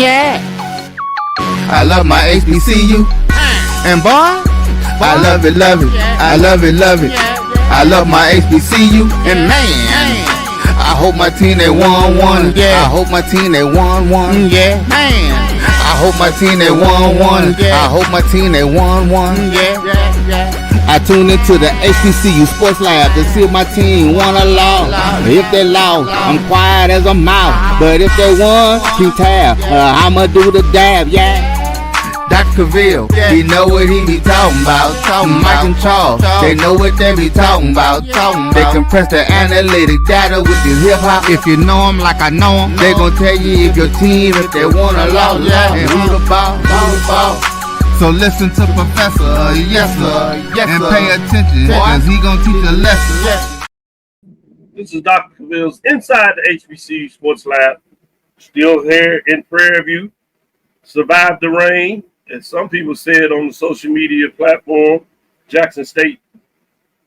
Yeah. I love my HBCU. And boy, I love it, love it. I love it, love it. I love my HBCU. And man, I hope my team they won one. Yeah. I hope my team they won one. Yeah. Man, I hope my team they won one. I hope my team they won one. Yeah. I tune into the HBCU Sports Lab to see if my team won or lost. If they lost, I'm quiet as a mouse. But if they won, keep tab. I'ma do the dab, yeah. Dr. Cavil, he know what he be talking about. Mike and Charles, they know what they be talking about. They compress the analytic data with this hip hop. If you know them like I know them, they gon' tell you if your team, if they won or lost, and who the ball. So listen to Professor, yes sir, and pay attention, cause he gon' teach a lesson. This is Dr. Cavil's inside the HBCU Sports Lab. Still here in Prairie, survived the rain, as some people said on the social media platform. Jackson State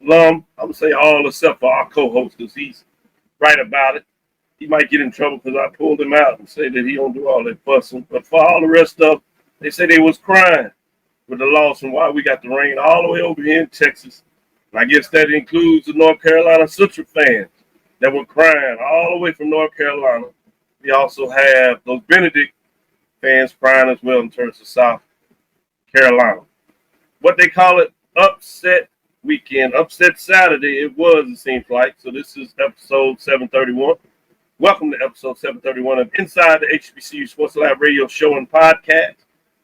alum, I would say all except for our co-host, because he's right about it. He might get in trouble because I pulled him out and say that he don't do all that fussing. But for all the rest of, they said they was crying with the loss and why we got the rain all the way over here in Texas. And I guess that includes the North Carolina Central fans that were crying all the way from North Carolina. We also have those Benedict fans crying as well in terms of South Carolina. What they call it, upset weekend, upset Saturday, it was, it seems like. So this is episode 731. Welcome to episode 731 of Inside the HBCU Sports Lab radio show and podcast.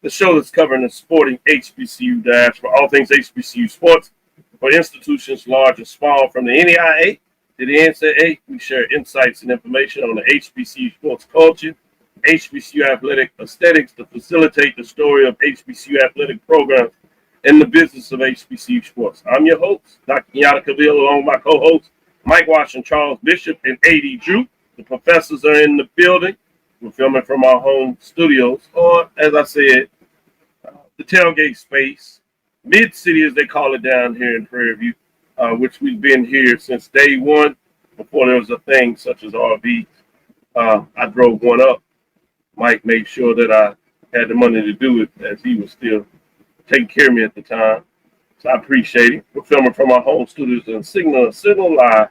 The show that's covering the sporting HBCU dash for all things HBCU sports for institutions large and small, from the NEIA to the NCAA. We share insights and information on the HBCU sports culture, HBCU athletic aesthetics to facilitate the story of HBCU athletic programs and the business of HBCU sports. I'm your host, Dr. Kenyatta Cavil, along with my co-hosts, Mike Washington, Charles Bishop, and A.D. Drew. The professors are in the building. We're filming from our home studios, or as I said, the tailgate space, mid-city as they call it down here in Prairie View, which we've been here since day one, before there was a thing such as RV. I drove one up. Mike made sure that I had the money to do it, as he was still taking care of me at the time. So I appreciate it. We're filming from our home studios in Signal Live,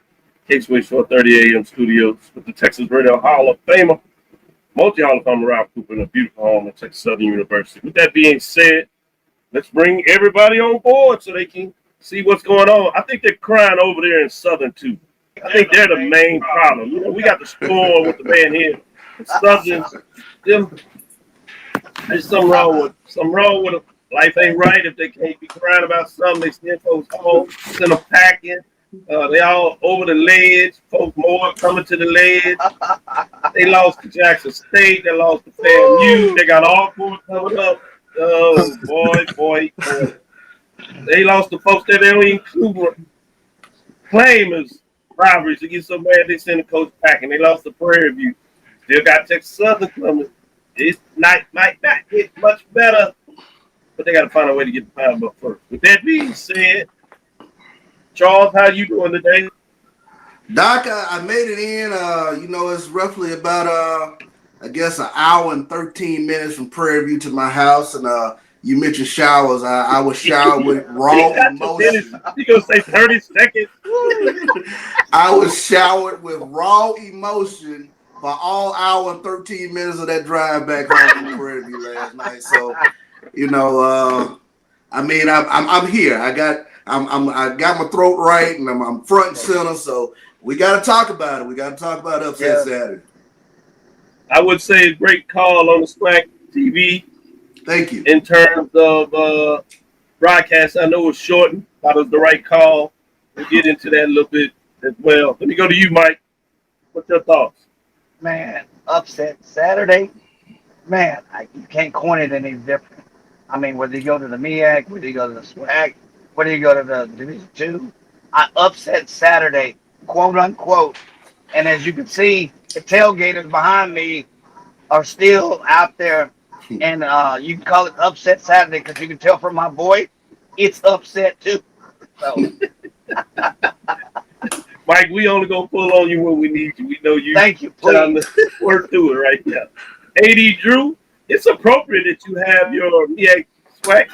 Caseway 4:30 a.m. studios with the Texas Radio Hall of Famer, multi-Hall of Famer Ralph Cooper, in a beautiful home at Texas Southern University. With that being said, let's bring everybody on board so they can see what's going on. I think they're crying over there in Southern too. I think they're the main problem. You know, we got the score with the man here. Southern, there's something wrong with them. Life ain't right if they can't be crying about something. They send folks home, send them packing. They all over the ledge. Folks more coming to the ledge. They lost to Jackson State. They lost to FAMU. They got Alcorn coming up. Oh, boy. They lost to folks that they don't even claim as rivalries. They get so mad they send the coach packing. They lost to Prairie View. Still got Texas Southern coming. This might not get much better, but they got to find a way to get the pound up first. With that being said, Charles, how you doing today? Doc, I made it in. It's roughly about I guess an hour and 13 minutes from Prairie View to my house. And you mentioned showers. I was showered with raw emotion. You gonna say 30 seconds? I was showered with raw emotion for all hour and 13 minutes of that drive back home from Prairie View last night. So, I'm here. I got my throat right, and I'm front and center. So we got to talk about it. We got to talk about upset Saturday. I would say a great call on the SWAC TV. Thank you. In terms of broadcast, I know it's shortened. That was the right call. We'll get into that a little bit as well. Let me go to you, Mike. What's your thoughts? Man, upset Saturday. Man, you can't coin it any different. I mean, whether you go to the MEAC, whether you go to the SWAC, whether you go to the Division 2, upset Saturday, quote unquote. And as you can see, the tailgaters behind me are still out there. And you can call it upset Saturday because you can tell from my voice, it's upset too. So. Mike, we only gonna pull on you when we need you. We know you. Thank you. Please work through it right now. A.D. Drew, it's appropriate that you have your MEAC SWAC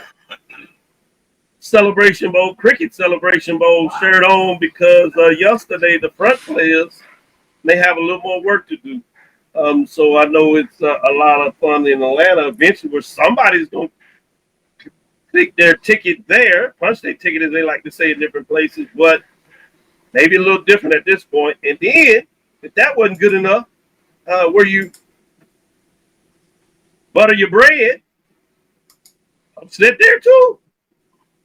Celebration Bowl, Cricket Celebration Bowl shirt on because yesterday the front players may have a little more work to do. So I know it's a lot of fun in Atlanta eventually where somebody's going to click their ticket there, punch their ticket as they like to say in different places, but maybe a little different at this point. And then, if that wasn't good enough, where you butter your bread, upset there too.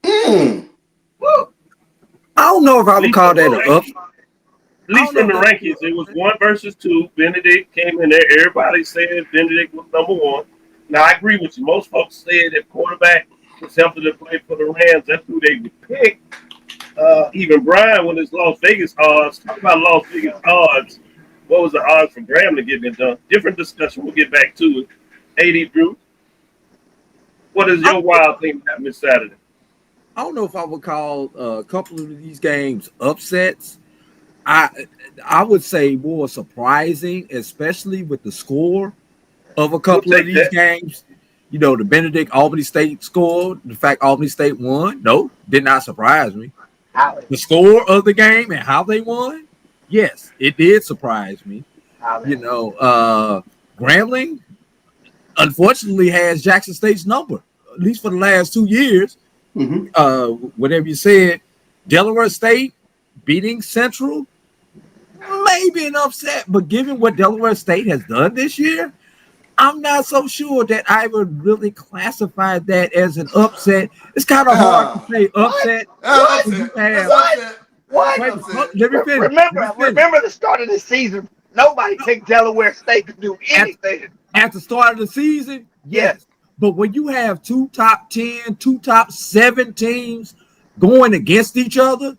Woo. I don't know if I would call that an up. At least in the rankings, it was 1 versus 2. Benedict came in there. Everybody said Benedict was number 1. Now, I agree with you. Most folks said if quarterback was healthy to play for the Rams, that's who they would pick. Even Brian, when his Las Vegas odds, talk about Las Vegas odds. What was the odds for Grambling getting it done? Different discussion. We'll get back to it. AD Drew, what is your wild thing that happened Saturday? I don't know if I would call a couple of these games upsets. I would say more surprising, especially with the score of a couple of these games. You know, the Benedict Albany State score, the fact Albany State won, no, did not surprise me. The score of the game and how they won, yes, it did surprise me. You know, Grambling, unfortunately, has Jackson State's number, at least for the last 2 years. Whatever you said, Delaware State beating Central, maybe an upset, but given what Delaware State has done this year, I'm not so sure that I would really classify that as an upset. It's kind of hard to say upset. What? Let me finish. Remember the start of the season. Nobody picked Delaware State to do anything. At the start of the season, yes. But when you have 2 top 10, 2 top 7 teams going against each other,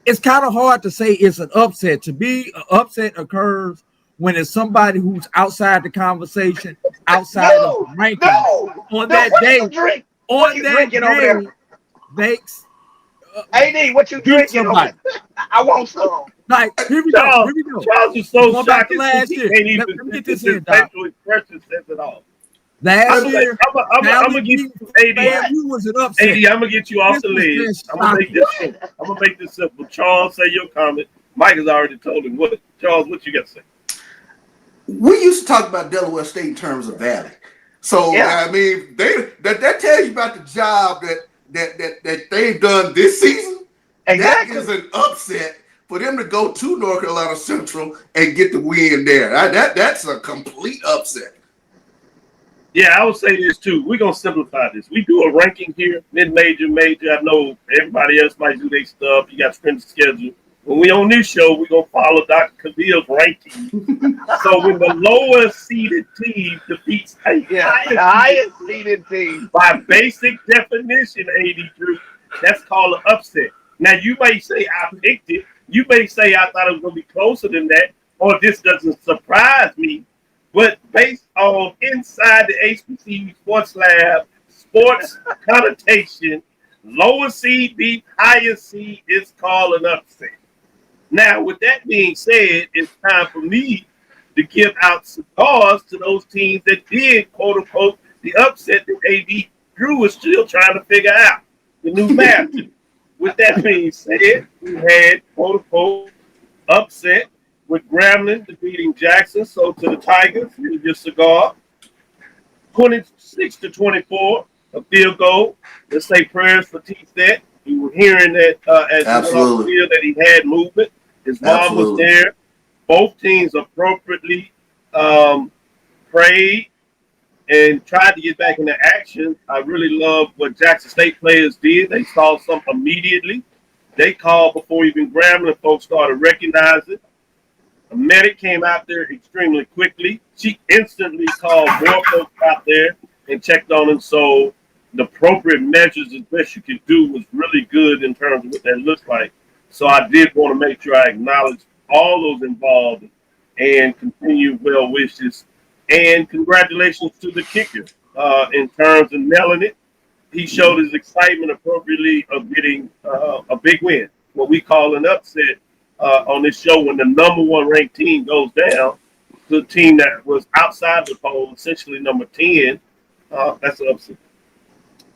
it's kind of hard to say it's an upset. To me, an upset occurs when it's somebody who's outside the conversation, outside of the ranking. On that day, makes AD, what you drinking? I want some. Like, here we go. Charles is so going back to last year. Let me get this in, Doc. Last year, I'm gonna get you, AD. Was an upset. AD, I'm gonna get you off the list. I'm gonna make this simple. Charles, say your comment. Mike has already told him. Charles, what you got to say? We used to talk about Delaware State in terms of Valley. So I mean, that tells you about the job that they've done this season. Exactly. That is an upset for them to go to North Carolina Central and get the win there. That's a complete upset. Yeah, I would say this too. We're gonna simplify this. We do a ranking here, mid-major, major. I know everybody else might do their stuff. You got to spend the schedule. When we on this show, we're gonna follow Dr. Cavil's ranking. So when the lowest seeded team defeats the highest seeded team, by basic definition, AD Drew, that's called an upset. Now you may say I picked it. You may say I thought it was gonna be closer than that, or this doesn't surprise me. But based on inside the HBCU Sports Lab, sports connotation, lower seed beat higher seed is called an upset. Now, with that being said, it's time for me to give out cigars to those teams that did, quote unquote, the upset that AD Drew is still trying to figure out the new math. With that being said, we had, quote unquote, upset with Grambling defeating Jackson. So to the Tigers, here's your cigar. 26-24, a field goal. Let's say prayers for T-Stat. You were hearing that as he was on the field that he had movement. His mom was there. Both teams appropriately prayed and tried to get back into action. I really love what Jackson State players did. They saw something immediately. They called before even Grambling folks started recognizing. A medic came out there extremely quickly. She instantly called more folks out there and checked on them. So the appropriate measures as best you could do was really good in terms of what that looks like. So I did want to make sure I acknowledge all those involved and continue well wishes. And congratulations to the kicker in terms of nailing it. He showed his excitement appropriately of getting a big win, what we call an upset on this show when the number 1 ranked team goes down. to the team that was outside the poll, essentially number 10. That's an upset.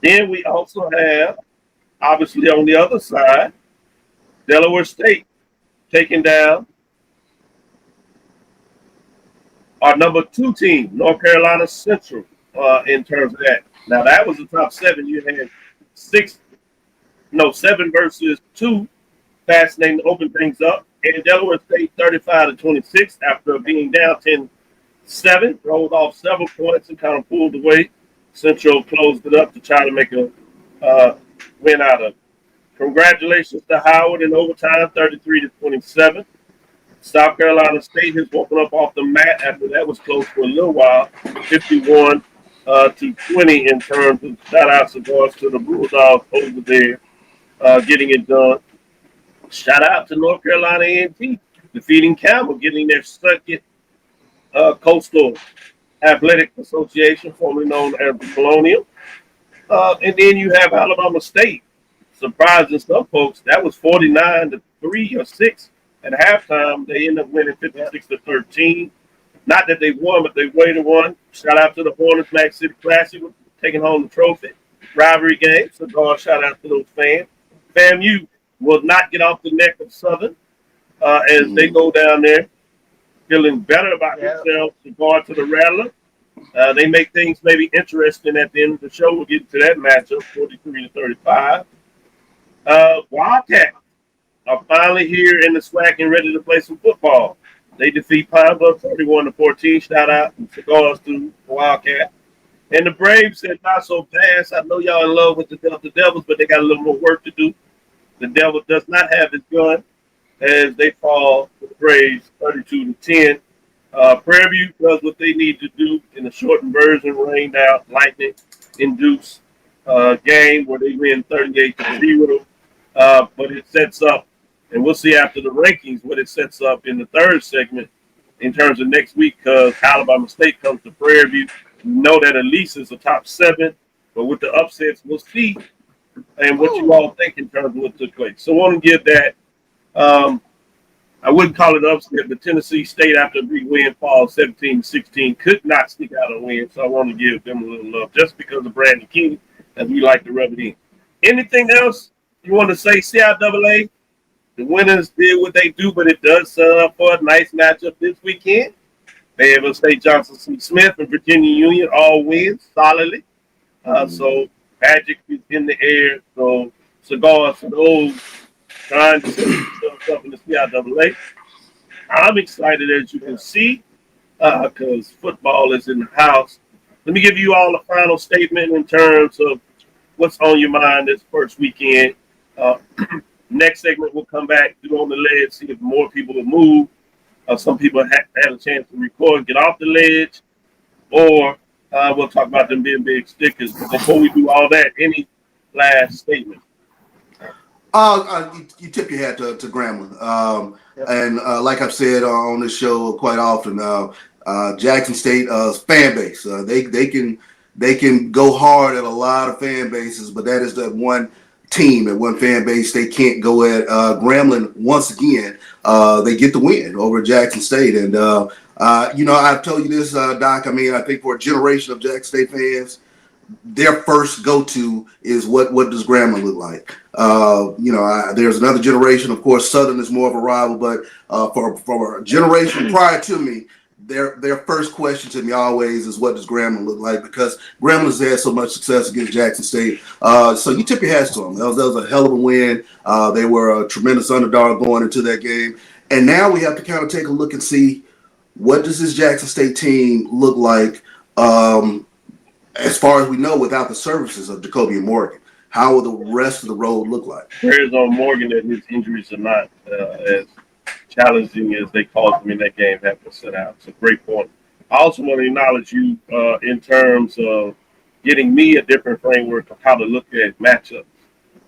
Then we also have, obviously on the other side, Delaware State taking down our number 2 team, North Carolina Central, in terms of that. Now that was the top 7. You had 7 versus 2, fascinating to open things up. And Delaware State 35-26 after being down 10-7, rolled off several points and kind of pulled away. Central closed it up to try to make a win out of it. Congratulations to Howard in overtime, 33-27. South Carolina State has woken up off the mat after that was close for a little while, 51-20 in terms of shout-outs and goes to the Bulldogs over there, getting it done. Shout out to North Carolina A&T, defeating Campbell, getting their second Coastal Athletic Association, formerly known as the Colonial. And then you have Alabama State. Surprising some folks, that was 49-3 or 6 at halftime. They ended up winning 56-13. Not that they won, but they waited one. Shout out to the Hornets Mac City Classic, taking home the trophy. Rivalry game, so shout out to those fans. FAMU will not get off the neck of Southern as they go down there feeling better about themselves to go out to the Rattler. They make things maybe interesting at the end of the show. We'll get to that matchup, 43-35. Wildcats are finally here in the SWAC and ready to play some football. They defeat Pine Bluff 31-14. Shout out and cigars to Wildcat. And the Braves said not so fast. I know y'all in love with the Delta Devils, but they got a little more work to do. The Devil does not have his gun as they fall to the Braves 32-10. Prairie View does what they need to do in the shortened version, rained out, lightning-induced game where they win 38-0. But it sets up, and we'll see after the rankings what it sets up in the third segment in terms of next week because Alabama State comes to Prairie View. We know that Elise is a top 7, but with the upsets, we'll see. And what you all think in terms of what took place. So I want to give that. I wouldn't call it upset, but Tennessee State, after a big win, fall 17-16, could not sneak out a win. So I want to give them a little love just because of Brandon King, as we like to rub it in. Anything else you want to say, CIAA? The winners did what they do, but it does set up for a nice matchup this weekend. Fayetteville State, Johnson C. Smith, and Virginia Union all win solidly. So Magic is in the air. So cigars for those trying to set themselves up in the CIAA. I'm excited, as you can see, because football is in the house. Let me give you all a final statement in terms of what's on your mind this first weekend. Next segment, we'll come back, do on the ledge, see if more people will move. Some people had a chance to record, get off the ledge, or we'll talk about them being big stickers. But before we do all that, any last statement? You tip your hat to Grambling. And like I've said on this show quite often, Jackson State fan base, they can go hard at a lot of fan bases, but that is that one team and one fan base they can't go at. Grambling, once again, they get the win over Jackson State. And, I've told you this, Doc, I mean, I think for a generation of Jackson State fans, their first go-to is what does Grambling look like? There's another generation, of course, Southern is more of a rival, but for a generation prior to me, their first question to me always is what does Grambling look like? Because Grambling has had so much success against Jackson State. So you tip your hats to them. That was a hell of a win. They were a tremendous underdog going into that game. And now we have to kind of take a look and see what does this Jackson State team look like as far as we know without the services of Jacoby and Morgan. How will the rest of the road look like? Prayers on Morgan that his injuries are not as challenging as they caused him in that game having to sit out. It's a great point. I also want to acknowledge you in terms of getting me a different framework of how to look at matchups.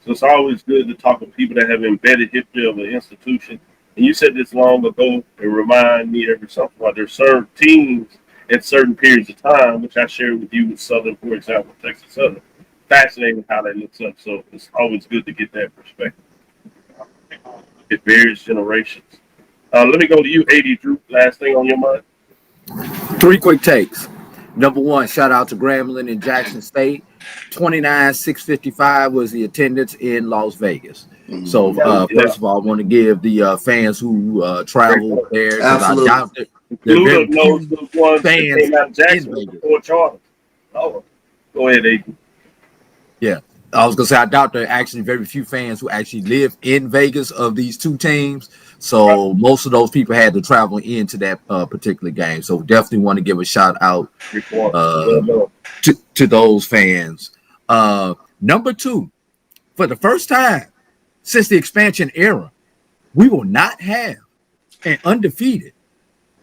So it's always good to talk with people that have embedded history of an institution. And you said this long ago and remind me every something about their served teams at certain periods of time, which I shared with you with Southern, for example, Texas Southern. Fascinating how that looks up. So it's always good to get that perspective. At various generations. Let me go to you, AD Drew. Last thing on your mind? Three quick takes. Number one, shout out to Grambling and Jackson State. 29,655 was the attendance in Las Vegas. So first of all, I want to give the fans who traveled there, because I doubt that Luda knows the ones that came out of Jackson before Charter. Oh, go ahead, Aiden. Yeah, I was gonna say I doubt there are actually very few fans who actually live in Vegas of these two teams. So most of those people had to travel into that particular game. So definitely want to give a shout out to those fans. Number two, for the first time since the expansion era, we will not have an undefeated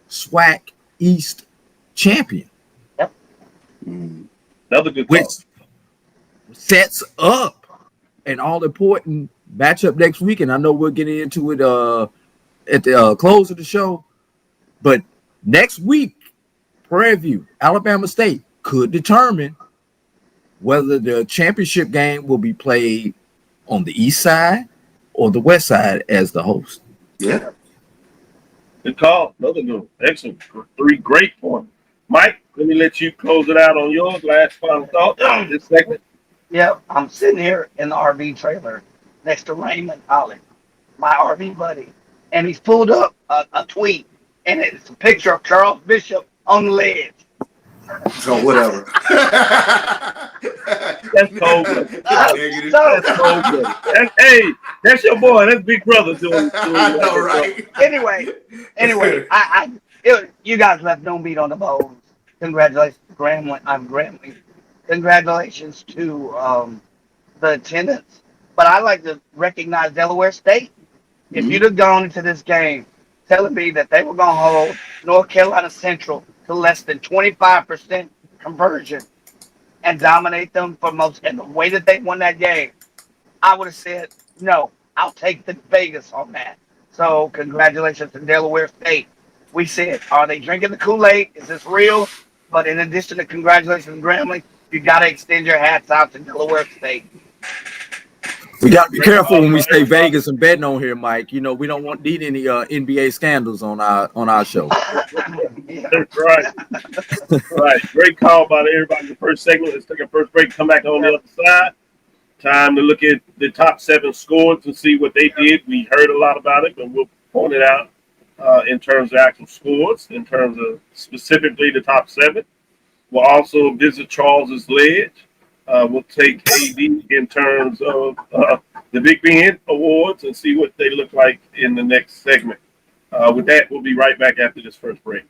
SWAC East champion. Yep. Another good which sets up an all-important matchup next week, and I know we'll get into it at the close of the show. But next week, Prairie View, Alabama State could determine whether the championship game will be played on the east side or the west side as the host. Yeah. Good call. Another good one. Excellent. Three great points. Mike, let me let you close it out on yours. Last final thought on this segment. Yeah, I'm sitting here in the RV trailer next to Raymond Holland, my RV buddy, and he's pulled up a tweet, and it's a picture of Charles Bishop on the ledge. So whatever. That's cold. That's cold. Hey, that's your boy. That's Big Brother doing I know, right? Anyway, you guys left no meat on the bones. Congratulations, Grambling. Congratulations to the attendance. But I like to recognize Delaware State. If you'd have gone into this game telling me that they were going to hold North Carolina Central to less than 25% conversion and dominate them for most, and the way that they won that game, I would have said, no, I'll take the Vegas on that. So congratulations to Delaware State. We said, are they drinking the Kool-Aid? Is this real? But in addition to congratulations to Grambling, you got to extend your hats out to Delaware State. We got to be careful when we say Vegas and betting on here, Mike. You know, we don't need any NBA scandals on our show. That's right. Right. Great call by everybody in the first segment. Let's take a first break, come back on the other side. Time to look at the top 7 scores and see what they did. We heard a lot about it, but we'll point it out in terms of actual scores, in terms of specifically the top 7. We'll also visit Charles's ledge. We'll take AD in terms of the Big Ben Awards and see what they look like in the next segment. With that, we'll be right back after this first break.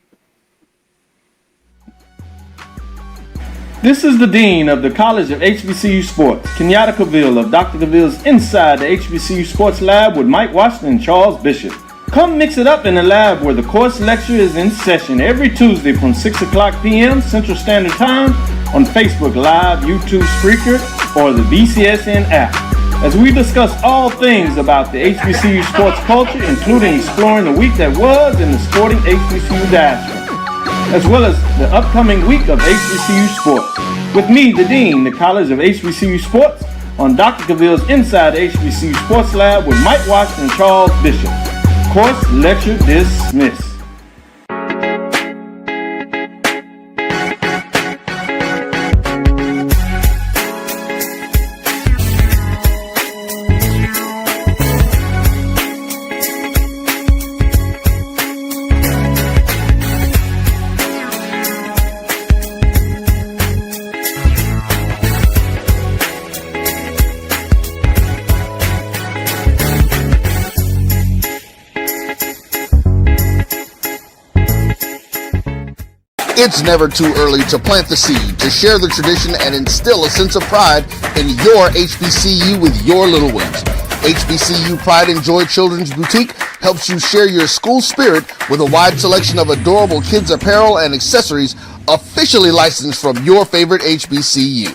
This is the Dean of the College of HBCU Sports, Kenyatta Cavil of Dr. Cavill's Inside the HBCU Sports Lab with Mike Washington and Charles Bishop. Come mix it up in the lab where the course lecture is in session every Tuesday from 6 o'clock p.m. Central Standard Time on Facebook Live, YouTube Spreaker, or the BCSN app, as we discuss all things about the HBCU sports culture, including exploring the week that was in the sporting HBCU diaspora, as well as the upcoming week of HBCU sports. With me, the Dean, the College of HBCU Sports, on Dr. Cavill's Inside the HBCU Sports Lab with Mike Washington and Charles Bishop. Course lecture dismissed. It's never too early to plant the seed, to share the tradition, and instill a sense of pride in your HBCU with your little ones. HBCU Pride and Joy Children's Boutique helps you share your school spirit with a wide selection of adorable kids apparel and accessories officially licensed from your favorite HBCU.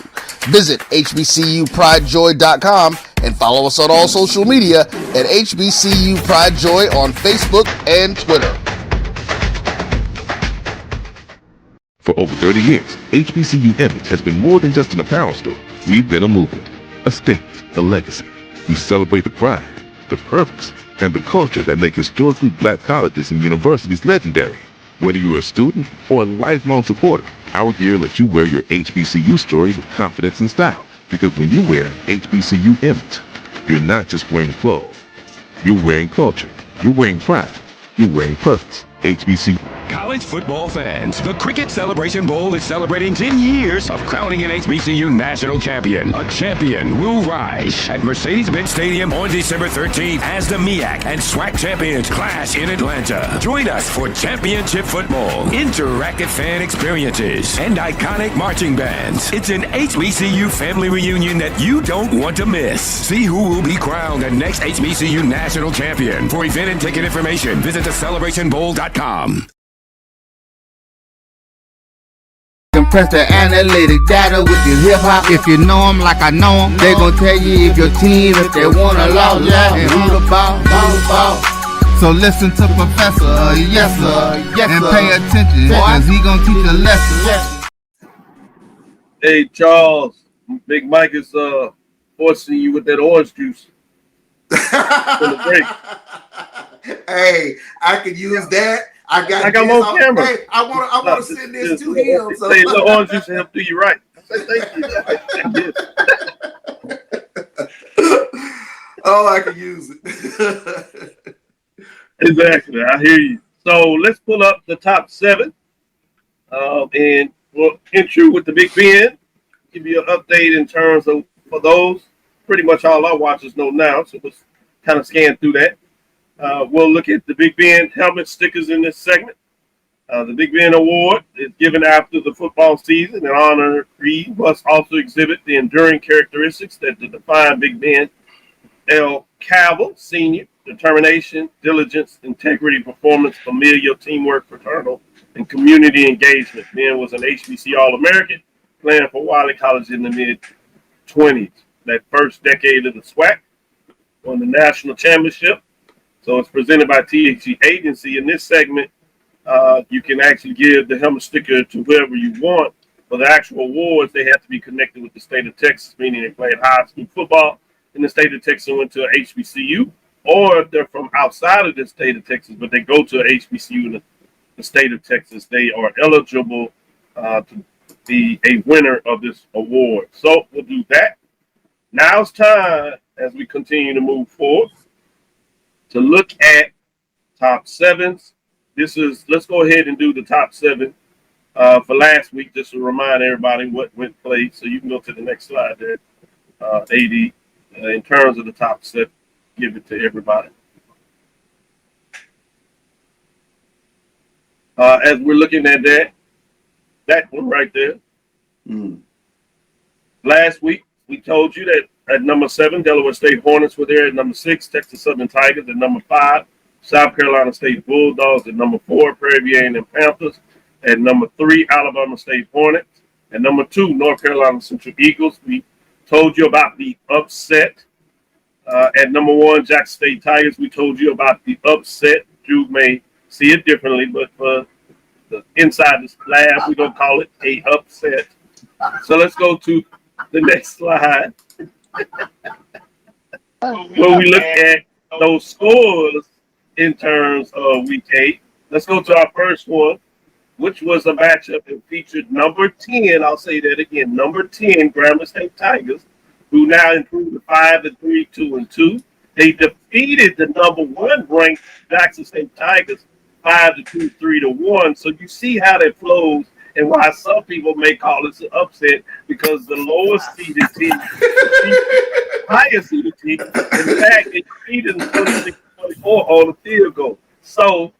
Visit hbcupridejoy.com and follow us on all social media at HBCU Pride Joy on Facebook and Twitter. For over 30 years, HBCU Image has been more than just an apparel store. We've been a movement, a state, a legacy. We celebrate the pride, the purpose, and the culture that make historically black colleges and universities legendary. Whether you're a student or a lifelong supporter, our gear lets you wear your HBCU story with confidence and style. Because when you wear HBCU image, you're not just wearing clothes. You're wearing culture. You're wearing pride. You're wearing purpose. HBCU. College football fans, the Cricket Celebration Bowl is celebrating 10 years of crowning an HBCU national champion. A champion will rise at Mercedes-Benz Stadium on December 13th as the MEAC and SWAC champions clash in Atlanta. Join us for championship football, interactive fan experiences, and iconic marching bands. It's an HBCU family reunion that you don't want to miss. See who will be crowned the next HBCU national champion. For event and ticket information, visit thecelebrationbowl.com. Compress the analytic data with your hip hop. If you know them like I know them, they gon' tell you if your team, if they wanna loud, and who the ball. So listen to Professor, yes sir, and pay attention, cause he gon' teach a lesson. Hey Charles, Big Mike is forcing you with that orange juice. For the break. Hey, I could use that. I got him on camera. Hey, I want to send this to him. So. Say the orange juice help do you right. I say thank you. Oh, I can use it. Exactly, I hear you. So let's pull up the top 7, and we'll intro with the Big Ben. Give you an update in terms of for those. Pretty much all our watchers know now, so let's kind of scan through that. We'll look at the Big Ben helmet stickers in this segment. The Big Ben Award is given after the football season. An honoree must also exhibit the enduring characteristics that define Big Ben. L. Cavil, senior, determination, diligence, integrity, performance, familial, teamwork, fraternal, and community engagement. Ben was an HBC All-American, playing for Wiley College in the mid-20s. That first decade of the SWAC, won the national championship. So it's presented by THG Agency. In this segment, you can actually give the helmet sticker to whoever you want. For the actual awards, they have to be connected with the state of Texas, meaning they played high school football in the state of Texas and went to a HBCU, or if they're from outside of the state of Texas, but they go to a HBCU in the state of Texas, they are eligible to be a winner of this award. So we'll do that. Now it's time, as we continue to move forward, to look at top 7s. Let's go ahead and do the top 7 for last week, just to remind everybody what went played. So you can go to the next slide there, AD, in terms of the top 7, give it to everybody. As we're looking at that one right there. Last week, we told you that at number 7, Delaware State Hornets were there. At number 6, Texas Southern Tigers. At number 5, South Carolina State Bulldogs. At number 4, Prairie View A&M Panthers. At number 3, Alabama State Hornets. At number 2, North Carolina Central Eagles. We told you about the upset. At number 1, Jackson State Tigers. We told you about the upset. You may see it differently, but for the inside this lab, we're going to call it a upset. So let's go to the next slide. When we look at those scores in terms of week 8, let's go to our first one, which was a matchup that featured number 10. I'll say that again, number 10 Grambling State Tigers, who now improved to 5-3, 2-2. They defeated the number 1 ranked Jackson State Tigers 5-2, 3-1. So you see how that flows. And why some people may call this an upset, because the lowest seeded team, highest seeded team, in fact, it defeated them 26-24 on the field goal. So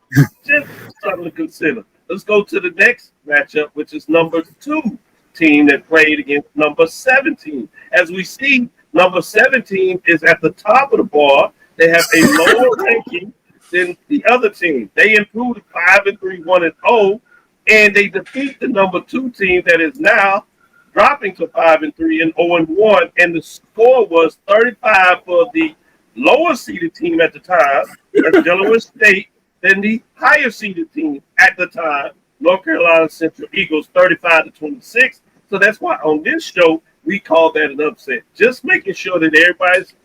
just something to consider. Let's go to the next matchup, which is number 2 team that played against number 17. As we see, number 17 is at the top of the bar. They have a lower ranking than the other team. They improved 5-3, 1-0. And they defeat the number 2 team that is now dropping to 5-3 and 0-1. And the score was 35 for the lower seeded team at the time, that's Delaware State, than the higher seeded team at the time, North Carolina Central Eagles, 35-26. So that's why on this show, we call that an upset. Just making sure that everybody's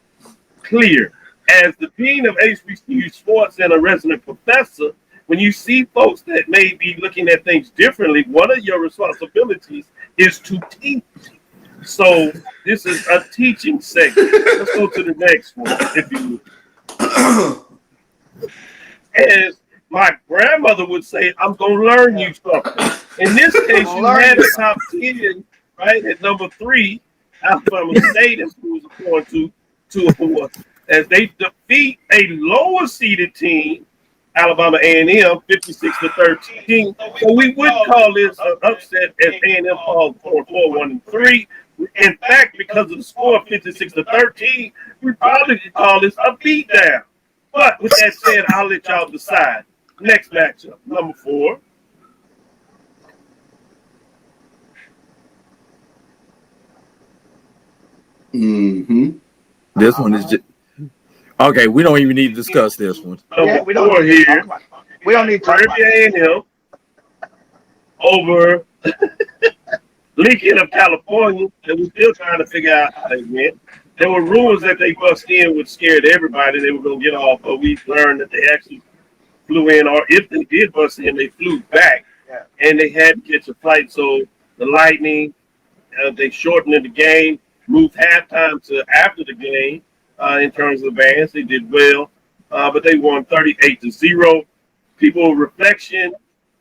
clear. As the dean of HBCU Sports and a resident professor, when you see folks that may be looking at things differently, one of your responsibilities is to teach. So this is a teaching segment. Let's go to the next one, if you would. As my grandmother would say, I'm going to learn you something. In this case, you had the top 10, right, at number 3, Alabama State, as we was going to as they defeat a lower seeded team, Alabama A&M, 56-13. So we wouldn't call this an upset as A&M falls 4-1-3. In fact, because of the score 56-13, we probably could call this a beatdown. But with that said, I'll let y'all decide. Next matchup, number 4. Mm-hmm. This one is just okay. We don't even need to discuss this one. Number we don't 4 need to here. talk about it. We don't need to talk about it. Prairie A&M over Lincoln of California, and we're still trying to figure out how they went. There were rumors that they bust in, which scared everybody. They were going to get off, but we learned that they actually flew in, or if they did bust in, they flew back, and they had to catch a flight. So the Lightning, they shortened the game, moved halftime to after the game in terms of bands. They did well, but they won 38-0. People reflection,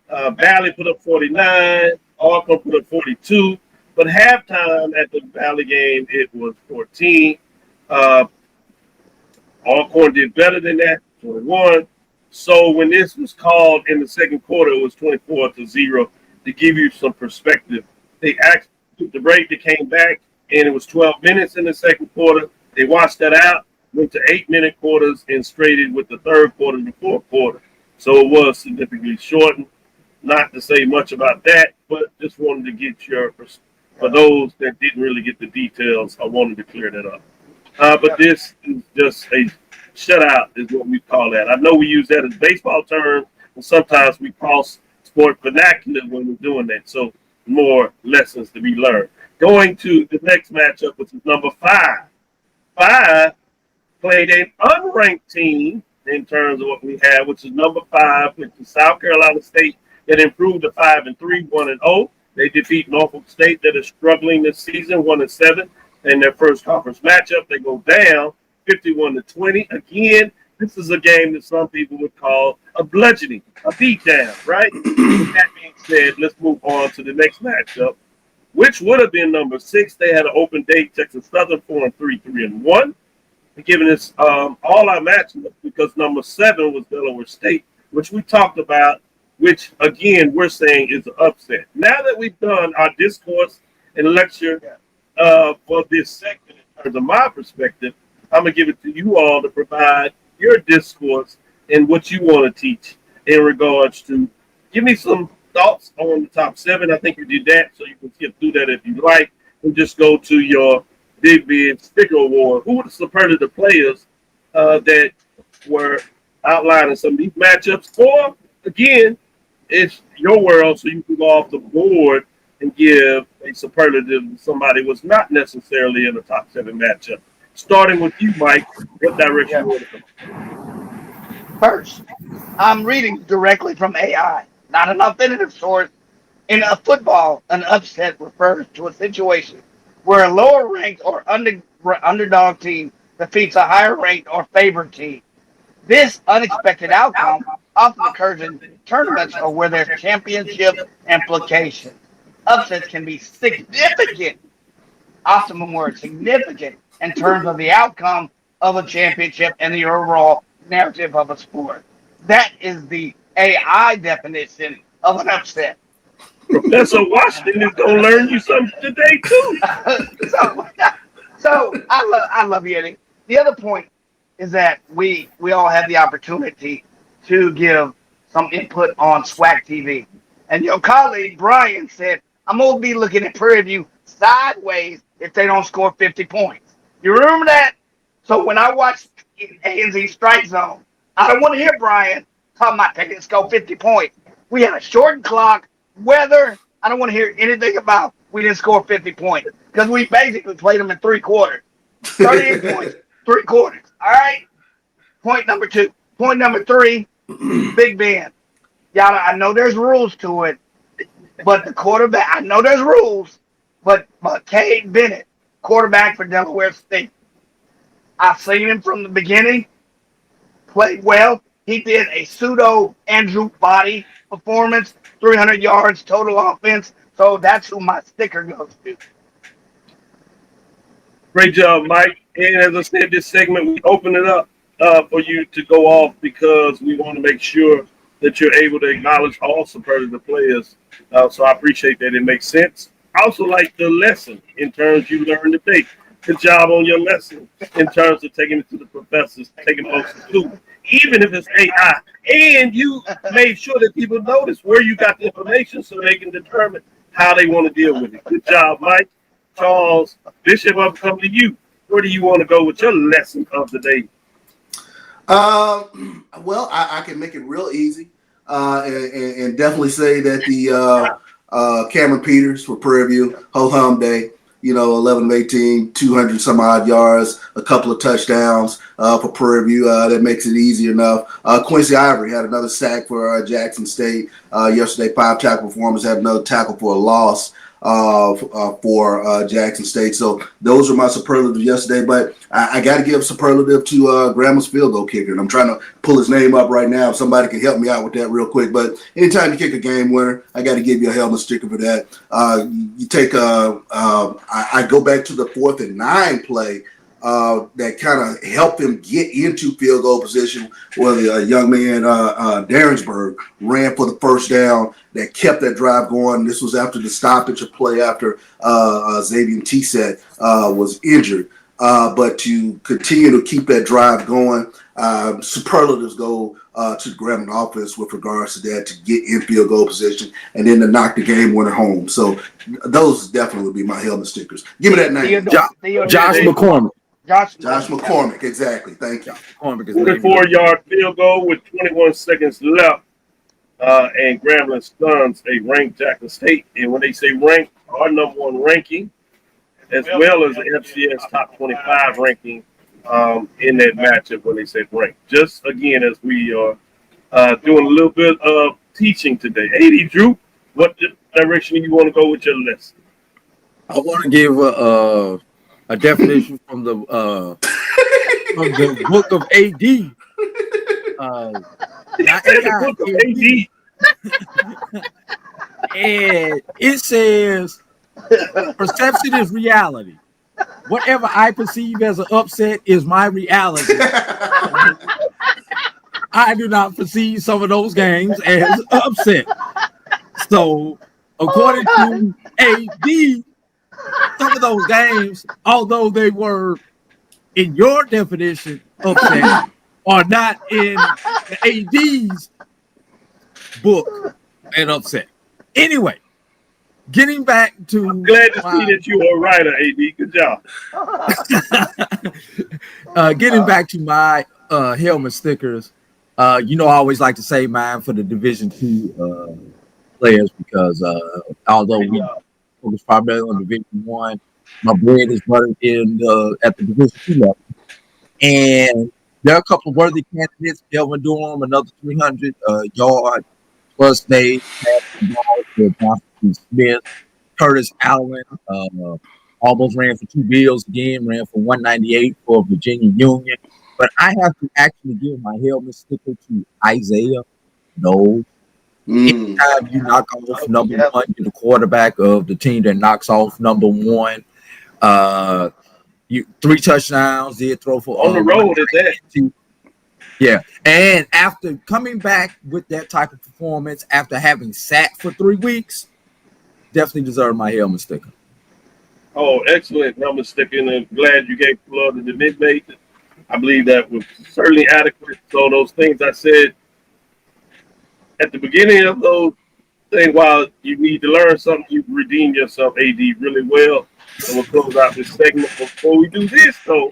Valley put up 49, Alcorn put up 42. But halftime at the Valley game, it was 14. Alcorn did better than that, 21. So when this was called in the second quarter, it was 24-0. To give you some perspective, they actually took the break. They came back, and it was 12 minutes in the second quarter. They watched that out, went to 8-minute quarters, and straighted with the third quarter and the fourth quarter. So it was significantly shortened. Not to say much about that, but just wanted to get your perspective. For those that didn't really get the details, I wanted to clear that up. But this is just a shutout is what we call that. I know we use that as baseball term, and sometimes we cross sport vernacular when we're doing that. So more lessons to be learned. Going to the next matchup, which is number 5. 5 played an unranked team in terms of what we have, which is number 5, which is South Carolina State, that improved to 5-3, 1-0. They defeat Norfolk State, that is struggling this season, 1-7. In their first conference matchup, they go down 51-20. Again, this is a game that some people would call a bludgeoning, a beatdown, right? With that being said, let's move on to the next matchup, which would have been number 6. They had an open date, Texas Southern, 4-3, 3-1. They're giving us all our matchups because number 7 was Delaware State, which we talked about, which, again, we're saying is an upset. Now that we've done our discourse and lecture for this segment in terms of my perspective, I'm going to give it to you all to provide your discourse and what you want to teach in regards to. Give me some thoughts on the top 7. I think you did that, so you can skip through that if you like, and just go to your big sticker award. Who were the superlative players that were outlining some of these matchups? Or, again, it's your world, so you can go off the board and give a superlative to somebody who was not necessarily in the top 7 matchup. Starting with you, Mike, what direction you want to go? First, I'm reading directly from AI, not an authoritative source. In a football, an upset refers to a situation where a lower ranked or underdog team defeats a higher ranked or favored team. This unexpected outcome often occurs in tournaments or where there's championship implications. Upsets can be significant, optimum word, significant in terms of the outcome of a championship and the overall narrative of a sport. That is the AI definition of an upset. Professor Washington is going to learn you something today, too. So I love Yeti. The other point is that we all have the opportunity to give some input on SWAC TV. And your colleague, Brian, said, I'm going to be looking at Prairie View sideways if they don't score 50 points. You remember that? So when I watched A&Z Strike Zone, I don't want to hear Brian talking about taking us go 50 points. We had a shortened clock, weather. I don't want to hear anything about we didn't score 50 points because we basically played them in 3 quarters. 38 points, 3 quarters. All right? Point number 2. Point number 3, Big Ben. Y'all, I know there's rules to it, but the quarterback, I know there's rules, but Cade Bennett, quarterback for Delaware State, I've seen him from the beginning, played well. He did a pseudo Andrew Body performance, 300 yards total offense. So that's who my sticker goes to. Great job, Mike. And as I said, this segment, we open it up for you to go off because we want to make sure that you're able to acknowledge all superlative players. So I appreciate that. It makes sense. I also like the lesson in terms you learned today. Good job on your lesson in terms of taking it to the professors, taking folks to school, even if it's AI. And you made sure that people notice where you got the information so they can determine how they want to deal with it. Good job, Mike. Charles, Bishop, I'm coming to you. Where do you want to go with your lesson of the day? Well, I can make it real easy and definitely say that the Cameron Peters for Prairie View, ho hum day. 11 of 18, 200 some odd yards, a couple of touchdowns for Prairie View. That makes it easy enough. Quincy Ivory had another sack for Jackson State yesterday. 5 tackle performance, had another tackle for a loss for Jackson State. So those are my superlatives yesterday. But I got to give superlative to Grambling's field goal kicker. And I'm trying to pull his name up right now. If somebody can help me out with that real quick. But anytime you kick a game winner, I got to give you a helmet sticker for that. You take I go back to the 4th and 9 play. That kind of helped them get into field goal position where the young man, Darrensburg, ran for the first down that kept that drive going. This was after the stoppage of play after Xavier T-Set was injured. But to continue to keep that drive going, superlatives go to the Grambling offense with regards to that, to get in field goal position and then to knock the game winner home. So those definitely would be my helmet stickers. Give me that name. Josh McCormick. Josh McCormick, exactly. Thank you. 44-yard field goal with 21 seconds left. And Grambling stuns a ranked Jackson State. And when they say ranked, our number 1 ranking, as well as the FCS top 25 ranking in that matchup when they say ranked. Just again, as we are doing a little bit of teaching today. AD Drew, what direction do you want to go with your list? I want to give a definition from the book of AD. And it says perception is reality. Whatever I perceive as an upset is my reality. I do not perceive some of those games as upset. So, according to AD, some of those games, although they were in your definition upset, are not in the AD's book an upset. Anyway, getting back to... I'm glad to see that you are a writer, AD. Good job. Getting back to my helmet stickers, I always like to save mine for the Division II players because although we focus primarily on Division I, my bread is buttered at the Division II level. And there are a couple of worthy candidates. Delvin Durham, another 300 yard plus day ball for Johnson Smith. Curtis Allen almost ran for 2 bills again, ran for 198 for Virginia Union. But I have to actually give my helmet sticker to Isaiah Knowles. Anytime you knock off number 1, you're the quarterback of the team that knocks off number 1. 3 touchdowns, did throw for on the road at that. Yeah, and after coming back with that type of performance, after having sat for 3 weeks, definitely deserve my helmet sticker. Oh, excellent helmet sticker, and I'm glad you gave love to the Mid Major. I believe that was certainly adequate. So those things I said at the beginning of those things, while you need to learn something, you redeem yourself, AD, really well. So we'll close out this segment. Before we do this, though,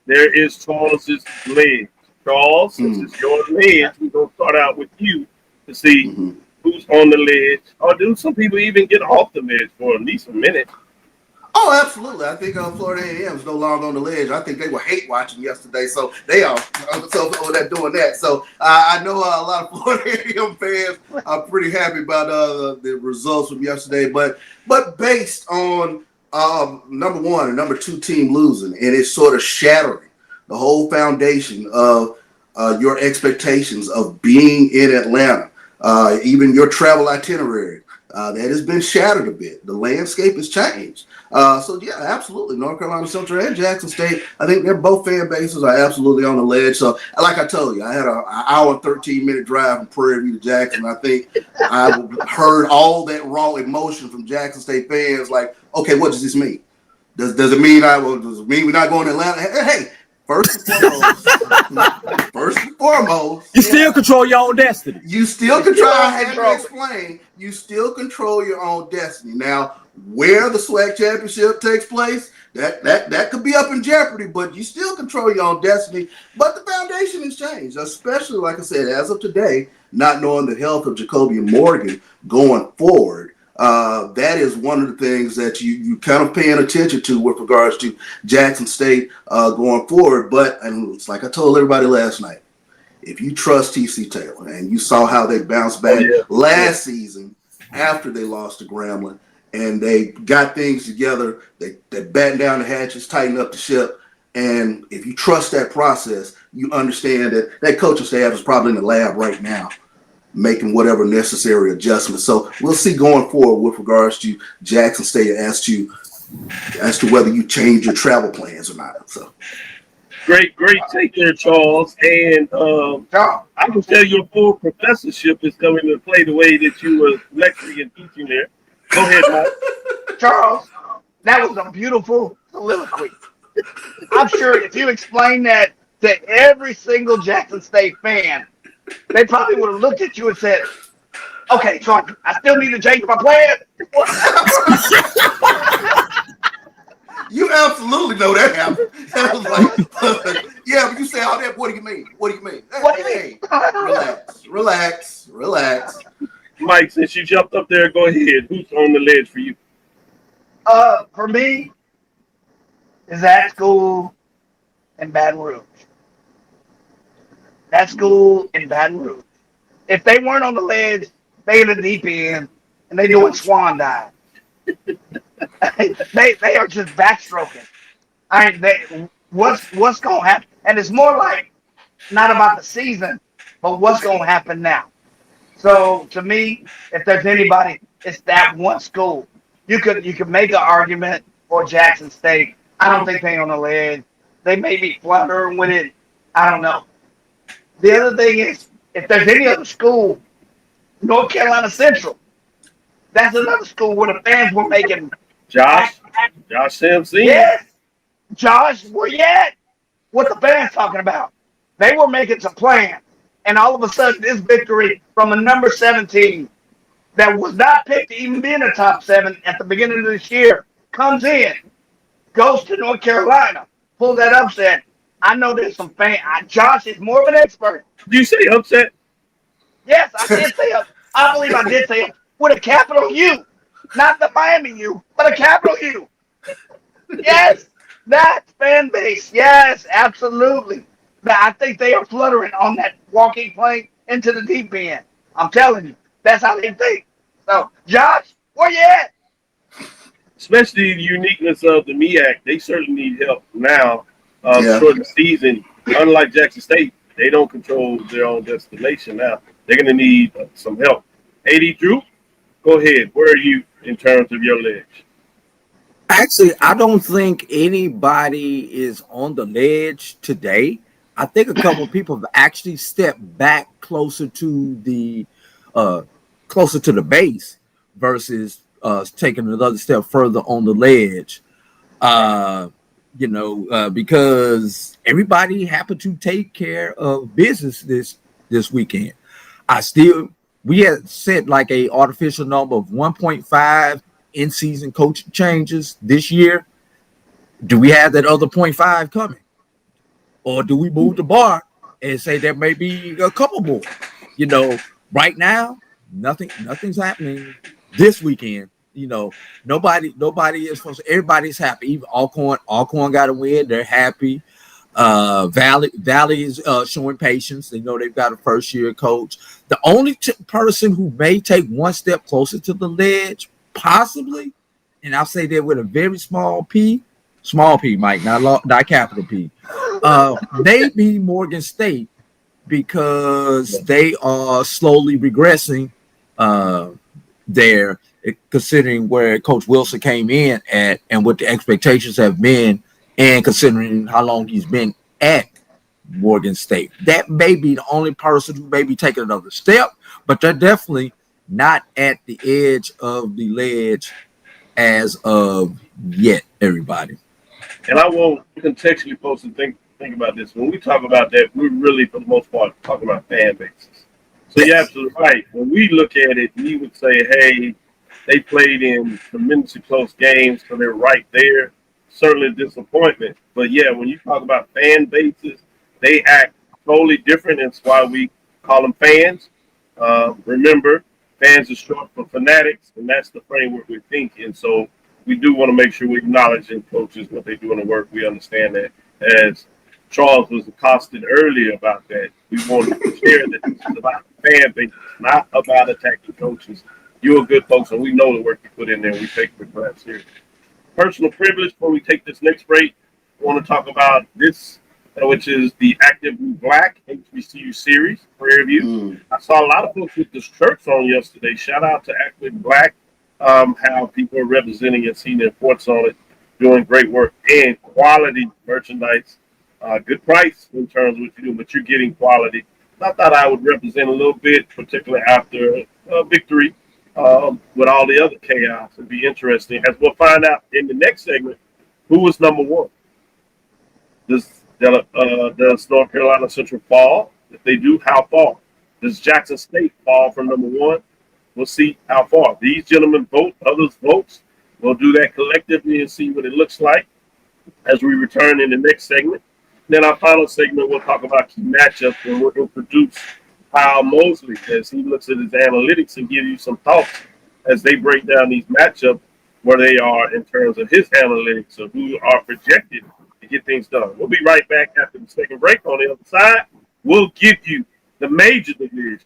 there is Charles's ledge. Charles, since it's your ledge, we're going to start out with you to see who's on the ledge. Or do some people even get off the ledge for at least a minute? Oh, absolutely. I think Florida A&M is no longer on the ledge. I think they were hate watching yesterday, so they are they're doing that. So I know a lot of Florida A&M fans are pretty happy about the results from yesterday. But based on number one and number two team losing, and it's sort of shattering the whole foundation of your expectations of being in Atlanta, even your travel itinerary. That has been shattered a bit. The landscape has changed. So yeah, absolutely. North Carolina Central and Jackson State, I think they're both fan bases are absolutely on the ledge. So like I told you, I had an hour and 13-minute drive from Prairie View to Jackson. I think I heard all that raw emotion from Jackson State fans. Like, okay, what does this mean? Does it mean we're not going to Atlanta? Hey, first and foremost, you still control your own destiny. You still control. I had to explain. You still control your own destiny. Now, where the SWAC championship takes place, that could be up in jeopardy, but you still control your own destiny. But the foundation has changed, especially, like I said, as of today, not knowing the health of Jacoby Morgan going forward. That is one of the things that you kind of paying attention to with regards to Jackson State going forward. And it's like I told everybody last night, if you trust TC Taylor and you saw how they bounced back last season after they lost to Grambling and they got things together, they battened down the hatches, tightened up the ship. And if you trust that process, you understand that coaching staff is probably in the lab right now, making whatever necessary adjustments. So we'll see going forward with regards to Jackson State as to whether you change your travel plans or not. So great take there, Charles. And I can tell your full professorship is coming to play the way that you were lecturing and teaching there. Go ahead, Mike. Charles, that was a beautiful soliloquy. I'm sure if you explained that to every single Jackson State fan, they probably would have looked at you and said, okay, so I still need to change my plan. You absolutely know that happened. That was like, yeah, but you say all that, what do you mean? What do you mean? Hey, relax. Mike, since you jumped up there, go ahead. Who's on the ledge for you? For me, is that school in Baton Rouge. That school in Baton Rouge. If they weren't on the ledge, they in the deep end, and they doing swan dive. they are just backstroking. What's going to happen? And it's more like not about the season, but what's going to happen now. So to me, if there's anybody, it's that one school. You could make an argument for Jackson State. I don't think they're on the ledge. They may be fluttering with it. I don't know. The other thing is, if there's any other school, North Carolina Central, that's another school where the fans were making. Josh Sampson. Yes. Josh, where you at? What the fans talking about? They were making some plans. And all of a sudden, this victory from a number 17 that was not picked to even be in the top 7 at the beginning of this year comes in, goes to North Carolina, pull that upset. I know there's some fans. Josh is more of an expert. Did you say upset? Yes, I did say upset. I believe I did say it with a capital U. Not the Miami U, but a capital U. Yes, that's fan base. Yes, absolutely. But I think they are fluttering on that walking plane into the deep end. I'm telling you, that's how they think. So, Josh, where you at? Especially the uniqueness of the MEAC, they certainly need help now. Short the season, unlike Jackson State, they don't control their own destination now. They're going to need some help. AD Drew, go ahead. Where are you in terms of your ledge? Actually, I don't think anybody is on the ledge today. I think a couple of people have actually stepped back closer to the base versus taking another step further on the ledge. Because everybody happened to take care of business this weekend. We had set like a artificial number of 1.5 in-season coach changes this year. Do we have that other 0.5 coming? Or do we move the bar and say there may be a couple more? Right now, nothing's happening this weekend nobody is supposed to, everybody's happy. Even Alcorn got a win, they're happy. Valley is showing patience. They know they've got a first year coach. The only person who may take one step closer to the ledge, possibly, and I'll say that with a very small P, Mike, not capital P, maybe Morgan State, because they are slowly regressing there, considering where Coach Wilson came in at and what the expectations have been, and considering how long he's been at Morgan State. That may be the only person who may be taking another step, but they're definitely not at the edge of the ledge as of yet, everybody. And I want contextually folks to think about this. When we talk about that, we're really, for the most part, talking about fan bases. So you're absolutely right. When we look at it, we would say, hey, they played in tremendously close games, so they're right there. Certainly a disappointment. But yeah, when you talk about fan bases, they act totally different. That's why we call them fans. Remember, fans are short for fanatics, and that's the framework we think in. So we do want to make sure we acknowledge in coaches what they're doing the work. We understand that. As Charles was accosted earlier about that, we want to share that this is about fan base, not about attacking coaches. You're good folks, and we know the work you put in there. We take the class seriously. Personal privilege, before we take this next break, I want to talk about this, which is the Active Blue Black HBCU series, Prairie View. I saw a lot of folks with this shirts on yesterday. Shout out to Active Black, how people are representing and seeing their reports on it, doing great work and quality merchandise. Good price in terms of what you do, but you're getting quality. I thought I would represent a little bit, particularly after a victory. With all the other chaos. It'd be interesting, as we'll find out in the next segment, who was number one. Does North Carolina Central fall? If they do, how far? Does Jackson State fall from number one? We'll see how far. These gentlemen vote, others votes. We'll do that collectively and see what it looks like as we return in the next segment. Then our final segment, we'll talk about key matchups, and we're going to produce Kyle Mosley as he looks at his analytics and give you some thoughts as they break down these matchups, where they are in terms of his analytics of who are projected to get things done. We'll be right back after the second break. On the other side, we'll give you the major division,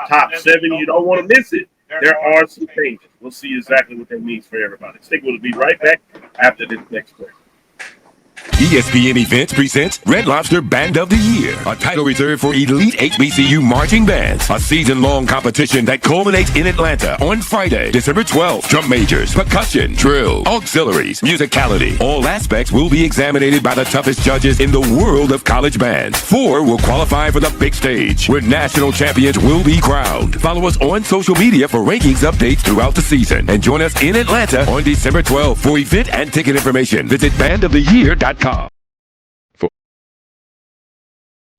top 7. You don't want to miss it. There are some changes. We'll see exactly what that means for everybody. Stick with us. We'll be right back after this next break. ESPN Events presents Red Lobster Band of the Year, a title reserved for elite HBCU marching bands. A season-long competition that culminates in Atlanta on Friday, December 12th. Drum majors, percussion, drill, auxiliaries, musicality. All aspects will be examined by the toughest judges in the world of college bands. 4 will qualify for the big stage, where national champions will be crowned. Follow us on social media for rankings updates throughout the season. And join us in Atlanta on December 12th. For event and ticket information, visit bandoftheyear.com.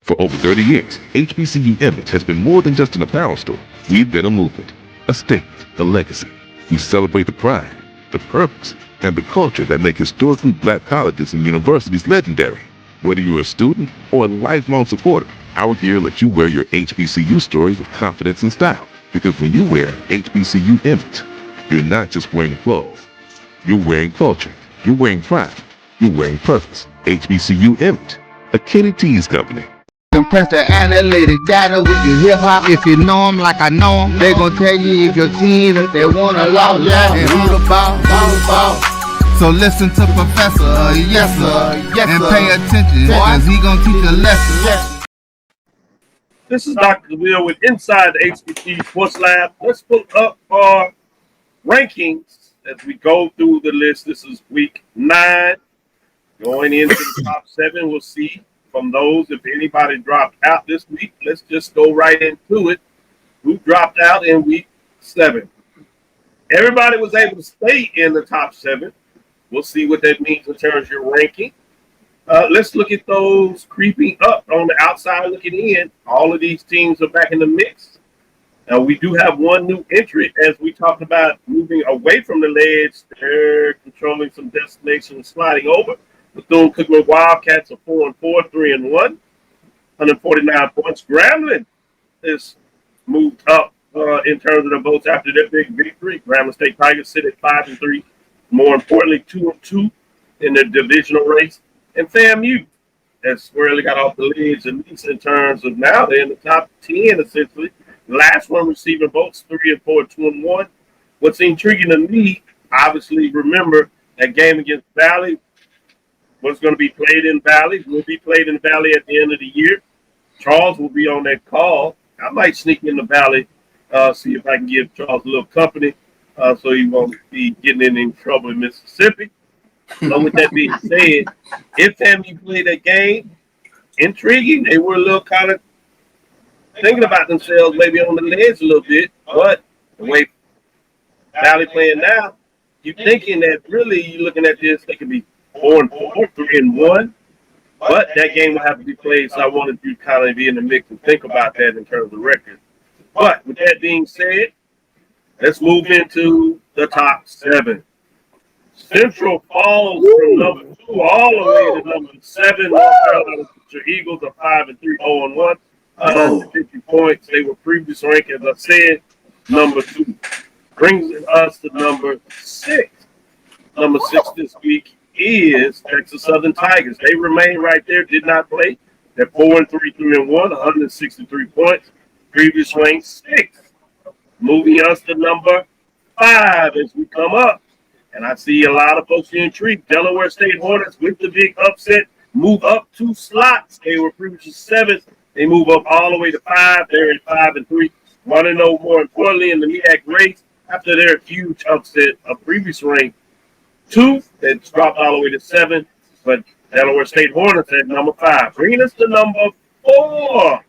For over 30 years, HBCU Image has been more than just an apparel store. We've been a movement, a statement, a legacy. We celebrate the pride, the purpose, and the culture that make historically black colleges and universities legendary. Whether you're a student or a lifelong supporter, our gear lets you wear your HBCU stories with confidence and style. Because when you wear HBCU Image, you're not just wearing clothes. You're wearing culture. You're wearing pride. You're wearing purpose. HBCU Image, a Kenny T's company. Compress the analytic data with your hip hop. If you know them like I know them, they gon' tell you if your team, if they wanna lose, and who the ball. So listen to Professor, yes sir, and pay attention, cause he gon' teach a lesson. This is Dr. Cavil with Inside the HBCU Sports Lab. Let's put up our rankings as we go through the list. This is week 9. Going into the top 7, we'll see from those, if anybody dropped out this week. Let's just go right into it. Who dropped out in week 7? Everybody was able to stay in the top 7. We'll see what that means in terms of your ranking. Let's look at those creeping up on the outside looking in. All of these teams are back in the mix. Now, we do have one new entry, as we talked about moving away from the ledge. They're controlling some destinations, sliding over. Bethune-Cookman Wildcats are 4-4, 3-1, 149 points. Grambling is moved up in terms of the votes after their big victory. Grambling State Tigers sit at 5-3. More importantly, 2-2 in the divisional race. And FAMU has squarely got off the ledge, at least in terms of now they're in the top 10 essentially. The last one receiving votes 3-4, 2-1. What's intriguing to me, obviously, remember that game against Valley was going to be played in Valley. Will be played in Valley at the end of the year. Charles will be on that call. I might sneak in the Valley, see if I can give Charles a little company, so he won't be getting in any trouble in Mississippi. So with that being said, if FAMU played that game, intriguing. They were a little kind of thinking about themselves, maybe on the ledge a little bit. But the way Valley playing now, you're thinking that really you're looking at this, they could be 4-4, 3-1. But that game will have to be played, so I wanted you to kind of be in the mix and think about that in terms of record. But with that being said, let's move into the top 7. Central falls from number 2 all the way to number 7. North Carolina Eagles are 5-3, 0-1, 150 points. They were previously ranked, as I said, number 2. Brings us to number 6. Number 6 this week is Texas Southern Tigers. They remain right there, did not play. They're 4-3, 3-1, 163 points. Previous ranked 6. Moving us to number 5 as we come up. And I see a lot of folks intrigued. Delaware State Hornets with the big upset move up 2 slots. They were previously 7th. They move up all the way to 5. They're at 5-3. Want to know more importantly in the MEAC race after their huge upset of previous rank 2 that's dropped all the way to 7. But Delaware State Hornets at number 5. Bringing us to number 4.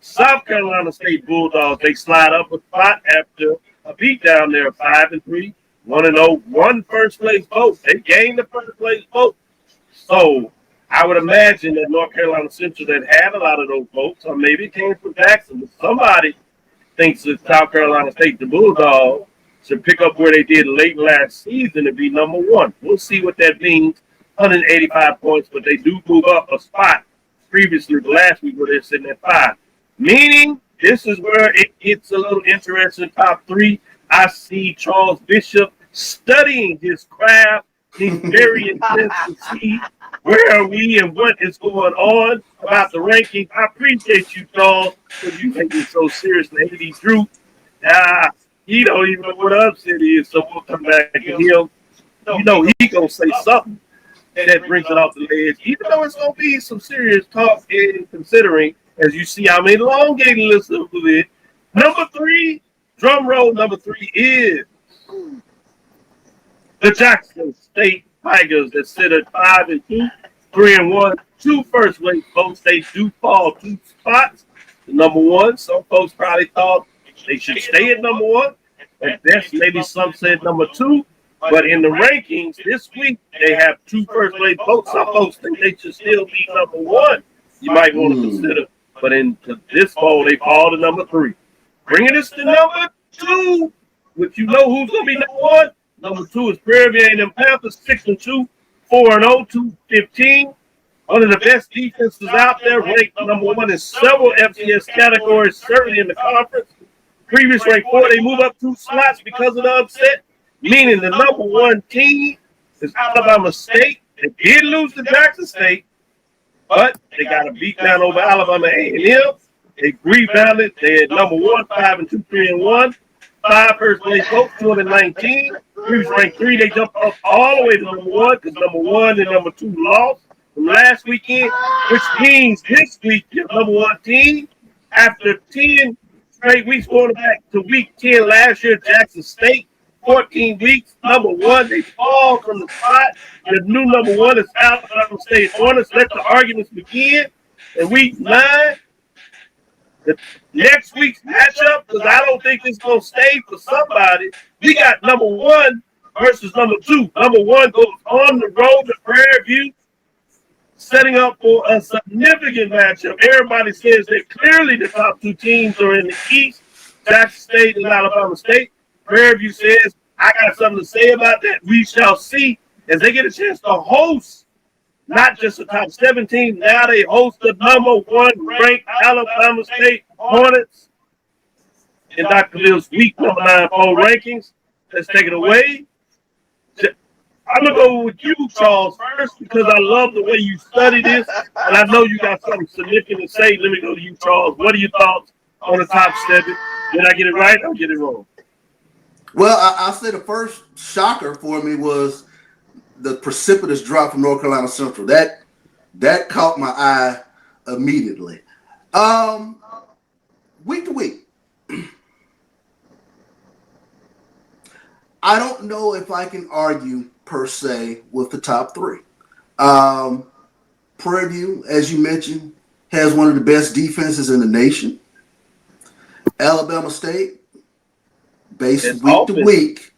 South Carolina State Bulldogs. They slide up a spot after a beatdown there, 5-3. 1-0, 1 first place vote. They gained the first place vote. So I would imagine that North Carolina Central that had a lot of those votes, or maybe it came from Jackson, but somebody thinks that South Carolina State, the Bulldogs, should pick up where they did late last season and be number 1. We'll see what that means. 185 points, but they do move up a spot previously last week where they're sitting at 5. Meaning, this is where it gets a little interesting. Top 3. I see Charles Bishop studying his craft. He's very intense to see where are we and what is going on about the ranking. I appreciate you, Charles, because you take it so seriously. 80 Drew, he don't even know what upset is, so we'll come back to him. You know he gonna say something that brings it off the ledge, even though it's gonna be some serious talk and considering, as you see, I'm elongating this a little bit. Number 3. Drum roll, number 3 is the Jackson State Tigers that sit at 5-2, 3-1, 2 first place votes. They do fall 2 spots to number 1. Some folks probably thought they should stay at number 1. At best, maybe some said number 2. But in the rankings this week, they have 2 first place votes. Some folks think they should still be number 1. You might want to consider. But in this poll, they fall to number 3. Bringing us to number 2, which you know who's going to be number 1. Number 2 is Prairie and them Panthers, 6-2, 4-0, 215. One of the best defenses out there, ranked number 1 in several FCS categories, certainly in the conference. Previous ranked 4, they move up 2 slots because of the upset, meaning the number 1 team is Alabama State. They did lose to Jackson State, but they got a beat down over Alabama A&M. They rebounded. They had number 1, 5-2, 3-1. 5 first place votes, 219. Previous ranked 3, they jumped up all the way to number 1 because number 1 and number 2 lost from last weekend, which means this week your number 1 team, after 10 straight weeks going back to week 10 last year, Jackson State, 14 weeks, number 1, they fall from the spot. The new number 1 is Alabama State Hornets. Let the arguments begin. In week 9, the next week's matchup, because I don't think it's going to stay for somebody, we got number 1 versus number 2. Number 1 goes on the road to Prairie View, setting up for a significant matchup. Everybody says that clearly the top 2 teams are in the East, Jackson State and Alabama State. Prairie View says, I got something to say about that. We shall see as they get a chance to host not just the top 17, now they host the number 1 ranked Alabama State Hornets in Dr. Lil's week number 9 poll rankings. Let's take it away. I'm going to go with you, Charles, first because I love the way you study this, and I know you got something significant to say. Let me go to you, Charles. What are your thoughts on the top 7? Did I get it right or get it wrong? Well, I'll say the first shocker for me was the precipitous drop from North Carolina Central. That caught my eye immediately. Week to week, I don't know if I can argue per se with the top 3. Prairie View, as you mentioned, has one of the best defenses in the nation. Alabama State, based week to week,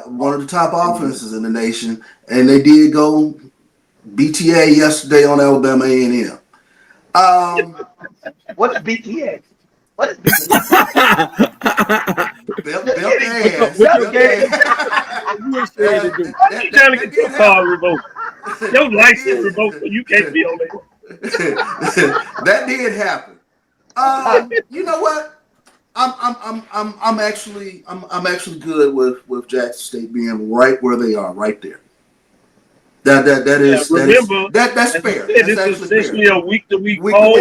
one of the top offenses in the nation, and they did go BTA yesterday on Alabama A&M. What is BTA? What is BTA? You trying to get your car revoked? Your license revoked, so you can't be on there. That did happen. You know what? I'm actually good with Jackson State being right where they are, right there. That's fair. It's essentially a week-to-week poll.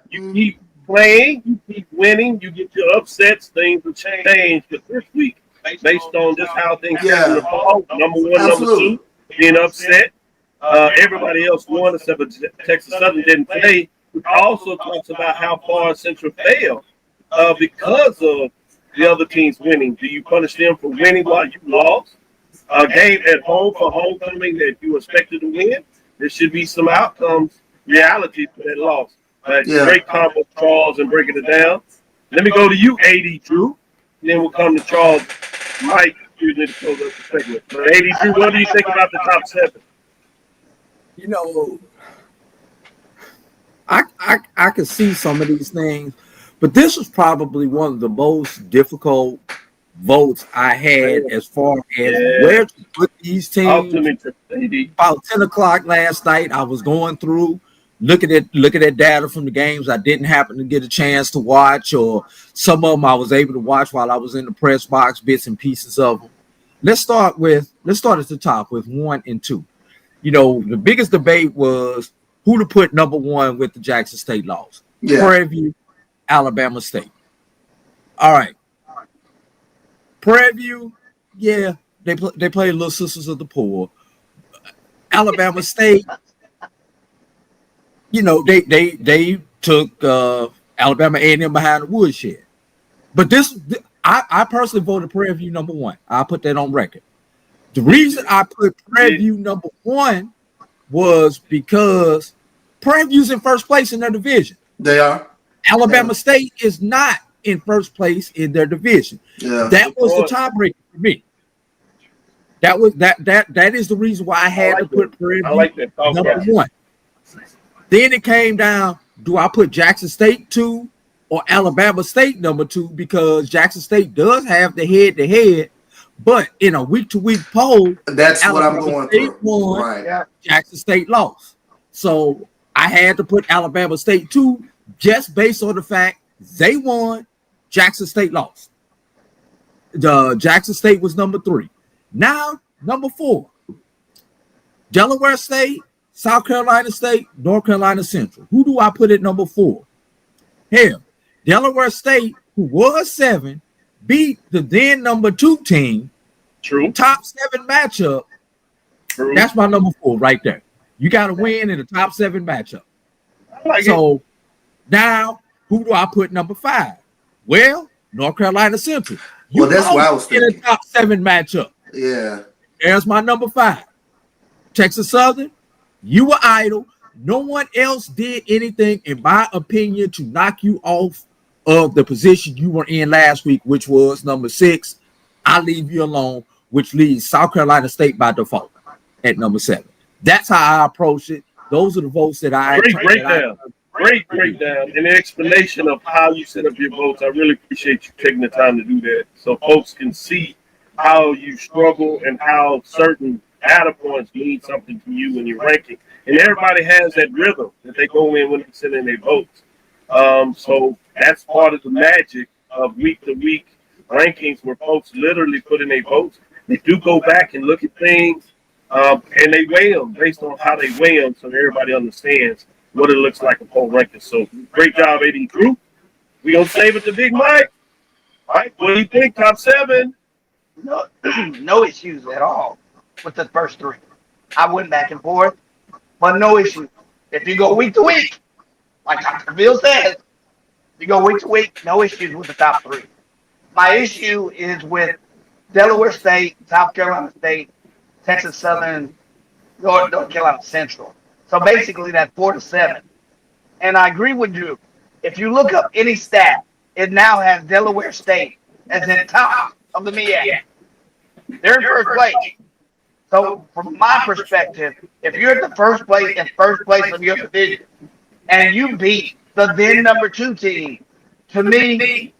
You keep playing, you keep winning, you get your upsets, things will change. But this week, based on just how things happen in the ball, number 1, number 2, being upset. Everybody else won except for Texas Southern didn't play. It also talks about how far Central failed because of the other teams winning. Do you punish them for winning while you lost? A game at home for homecoming that you expected to win. There should be some outcomes, reality for that loss. Great combo, Charles, and breaking it down. Let me go to you, AD Drew. Then we'll come to Charles, Mike. You need to close up the segment. But AD Drew, what do you think about the top 7? You know, I can see some of these things, but this was probably one of the most difficult votes I had as far as where to put these teams. About 10 o'clock last night, I was going through, looking at data from the games I didn't happen to get a chance to watch, or some of them I was able to watch while I was in the press box, bits and pieces of them. Let's start at the top with 1 and 2. You know, the biggest debate was who to put number 1 with the Jackson State loss. Prairie View, Alabama State. All right. Prairie View, they play Little Sisters of the Poor. Alabama State, you know, they took Alabama A&M behind the woodshed. But I personally voted Prairie View number 1. I'll put that on record. The reason I put Prairie View number 1 was because Prairie View's in first place in their division. They are. Alabama State is not in first place in their division. That was the tiebreaker for me. That is the reason why I had to put Prairie View number 1. Then it came down, do I put Jackson State 2 or Alabama State number 2? Because Jackson State does have the head-to-head, but in a week-to-week poll, that's Alabama what I'm going State through. Won, right. Jackson State lost. So I had to put Alabama State 2 just based on the fact they won, Jackson State lost. The Jackson State was number 3. Now, number 4, Delaware State, South Carolina State, North Carolina Central. Who do I put at number 4? Hell, Delaware State, who was 7, beat the then number 2 team. True. Top 7 matchup. True. That's my number 4 right there. You got to win in the top 7 matchup. So now, who do I put number 5? Well, North Carolina Central. Well, that's what I was thinking. In a top 7 matchup. Yeah. There's my number 5. Texas Southern, you were idle. No one else did anything, in my opinion, to knock you off of the position you were in last week, which was number 6. I leave you alone, which leaves South Carolina State by default at number 7. That's how I approach it. Those are the votes that I Great breakdown and an explanation of how you set up your votes. I really appreciate you taking the time to do that so folks can see how you struggle and how certain data points mean something to you in your ranking. And everybody has that rhythm that they go in when they send in their votes. So that's part of the magic of week-to-week rankings where folks literally put in their votes. They do go back and look at things, and they weigh them based on how they weigh them so everybody understands what it looks like a poll ranking. So great job, AD Group. We gonna save it to Big Mike. Mike, what do you think? Top 7? No issues at all with the first 3. I went back and forth, but no issue. If you go week to week, like Dr. Bill says, you go week to week, no issues with the top 3. My issue is with Delaware State, South Carolina State, Texas Southern, North Carolina Central. So basically that's 4 to 7. And I agree with you. If you look up any stat, it now has Delaware State as in top of the MEAC. They're in first place. So from my perspective, if you're at the first place of your division and you beat the then number 2 team, to me,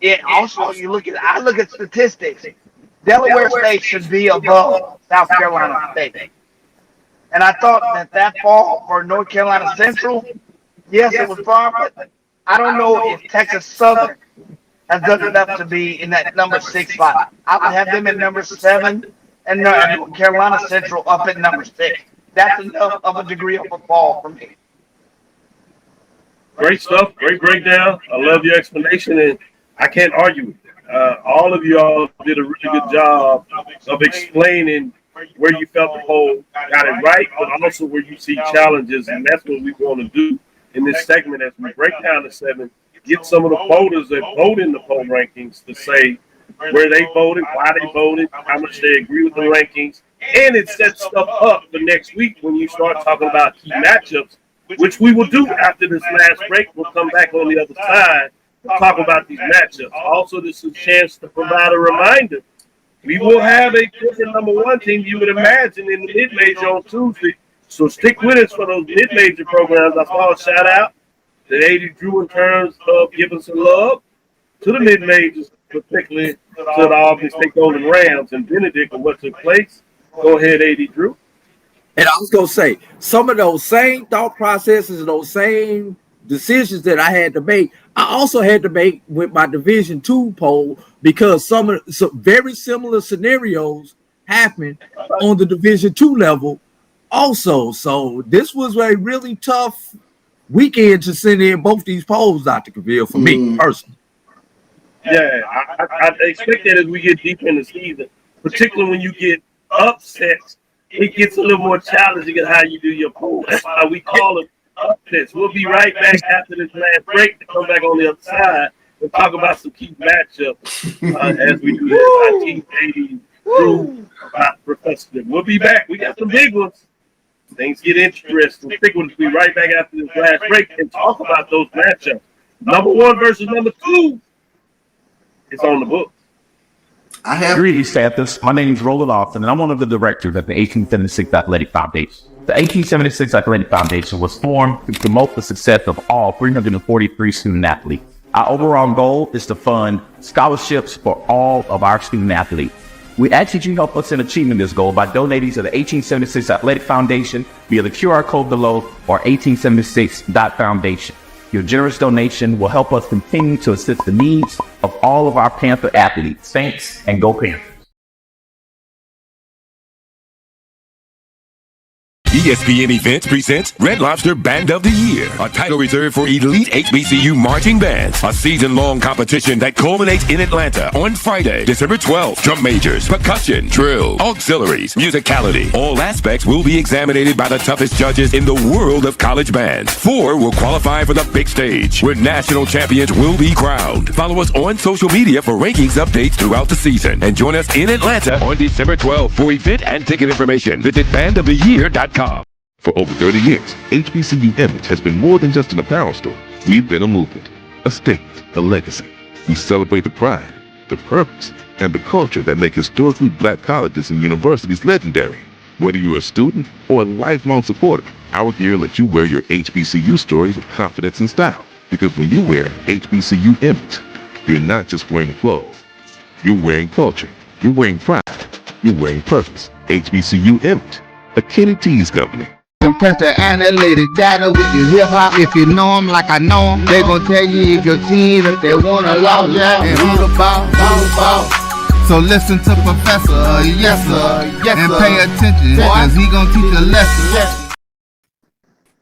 it also I look at statistics. Delaware State should be above South Carolina State. And I thought that fall for North Carolina Central, yes, it was far, but I don't know if Texas Southern has done enough to be in that number 6 spot. I would have them at number 7 and North Carolina Central up at number 6. That's enough of a degree of a fall for me. Great stuff. Great breakdown. I love your explanation, and I can't argue with it. All of y'all did a really good job of explaining where you felt the poll got it right, but also where you see challenges, and that's what we want to do in this segment as we break down the 7. Get some of the voters that vote in the poll rankings to say where they voted, why they voted, how much they agree with the rankings, and it sets stuff up for next week when you start talking about key matchups, which we will do after this last break. We'll come back on the other side and talk about these matchups. Also, this is a chance to provide a reminder. We will have a different number 1 team, you would imagine, in the mid-major on Tuesday. So stick with us for those mid-major programs. I saw a shout-out that AD Drew in terms of giving some love to the mid-majors, particularly to the Albany State Golden Rams and Benedict and what took place. Go ahead, AD Drew. And I was going to say, some of those same thought processes and those same decisions that I had to make, I also had to make with my Division II poll because some very similar scenarios happened on the Division II level also. So this was a really tough weekend to send in both these polls, Dr. Cavil, for me personally. Yeah, I expect that as we get deep in the season, particularly when you get upsets, it gets a little more challenging in how you do your poll. That's why we call them upsets. We'll be right back after this last break to come back on the other side and talk about some key matchups as we do this. Our team 80 through about Professor. We'll be back. We got some big ones. Things get interesting. Stick with us. We'll be right back after this last break and talk about those matchups. Number 1 versus number 2 is on the books. Greetings, Panthers. My name is Roland Austin, and I'm one of the directors at the 1876 Athletic Foundation. The 1876 Athletic Foundation was formed to promote the success of all 343 student athletes. Our overall goal is to fund scholarships for all of our student athletes. We ask that you help us in achieving this goal by donating to the 1876 Athletic Foundation via the QR code below or 1876.foundation. Your generous donation will help us continue to assist the needs of all of our Panther athletes. Thanks, and go Panthers. ESPN Events presents Red Lobster Band of the Year, a title reserved for elite HBCU marching bands. A season-long competition that culminates in Atlanta on Friday, December 12th. Drum majors, percussion, drill, auxiliaries, musicality. All aspects will be examined by the toughest judges in the world of college bands. 4 will qualify for the big stage, where national champions will be crowned. Follow us on social media for rankings updates throughout the season. And join us in Atlanta on December 12th for event and ticket information. Visit bandoftheyear.com. For over 30 years, HBCU Image has been more than just an apparel store. We've been a movement, a statement, a legacy. We celebrate the pride, the purpose, and the culture that make historically black colleges and universities legendary. Whether you're a student or a lifelong supporter, our gear lets you wear your HBCU story with confidence and style. Because when you wear HBCU Image, you're not just wearing clothes. You're wearing culture. You're wearing pride. You're wearing purpose. HBCU Image, a Kenny T's company. compress the analytic data with your hip hop. If you know them like I know them, they gon' tell you if your team, if they wanna lose ya, and who the ball. So listen to Professor, yes sir, and pay attention, cause he gon' teach a lesson.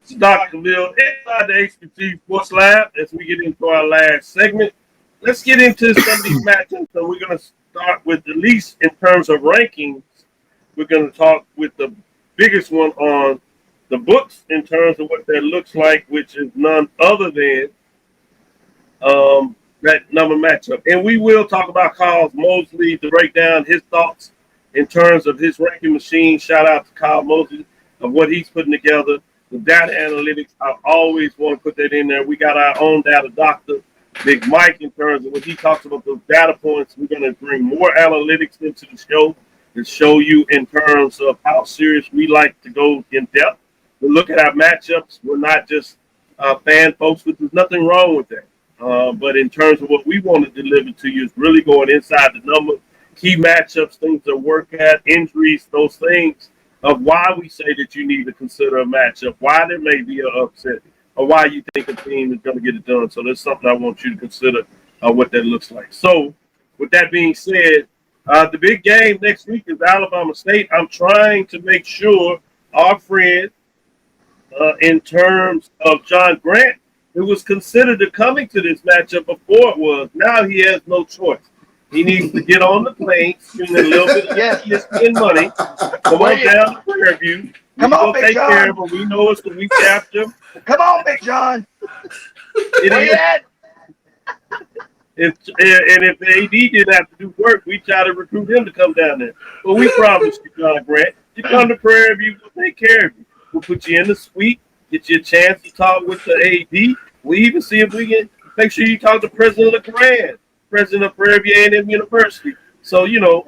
It's Dr. Cavil inside the HBCU Sports Lab as we get into our last segment. Let's get into some of these matchups. So we're going to start with, at least in terms of rankings, we're going to talk with the biggest one on the books in terms of what that looks like, which is none other than that number matchup. And we will talk about Kyle Mosley to break down his thoughts in terms of his ranking machine. Shout out to Kyle Mosley of what he's putting together. The data analytics, I always want to put that in there. We got our own data doctor, Big Mike, in terms of when he talks about those data points. We're going to bring more analytics into the show and show you in terms of how serious we like to go in depth. We look at our matchups. We're not just fan folks, but there's nothing wrong with that. But in terms of what we want to deliver to you is really going inside the number, key matchups, things to work at, injuries, those things of why we say that you need to consider a matchup, why there may be an upset, or why you think a team is going to get it done. So that's something I want you to consider what that looks like. So with that being said, the big game next week is Alabama State. I'm trying to make sure our friend, in terms of John Grant, who was considered to coming to this matchup before it was, now he has no choice. He needs to get on the plane, spend a little bit of ESPN money, come on down to Prairie View. Come on, Big John. Care of him. We know it's the week after. Come on, Big John. Where you at? And if the AD didn't have to do work, we try to recruit him to come down there. But we promise you, John Grant, you come to Prairie View, we'll take care of you. We'll put you in the suite, get you a chance to talk with the AD. We even see if we can make sure you talk to President of the Grand, President of Prairie View A&M University. So, you know,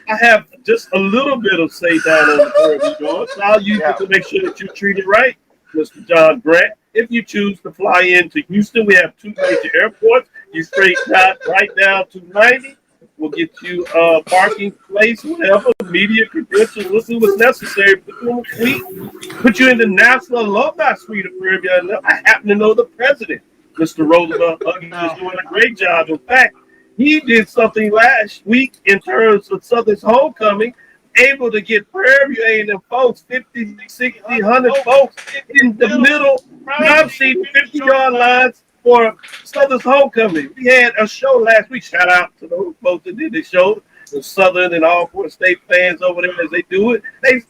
I have just a little bit of say down on the Prairie View George. So I'll use it to make sure that you're treated right, Mr. John Grant. If you choose to fly into Houston, we have 2 major airports. You straight shot right down to 90. We'll get you a parking place, whatever, media credentials. We'll see what's necessary. Put you in the suite. Put you in the National Alumni Suite of Prairie View. I happen to know the president, Mr. Roosevelt Huggins, is doing a great job. In fact, he did something last week in terms of Southern's homecoming, able to get Prairie View A&M folks, 50, 60, 100 folks in the middle, drive seat, 50-yard lines for Southern's homecoming. We had a show last week. Shout out to those folks that did the show, the Southern and all 4 state fans over there as they do it. They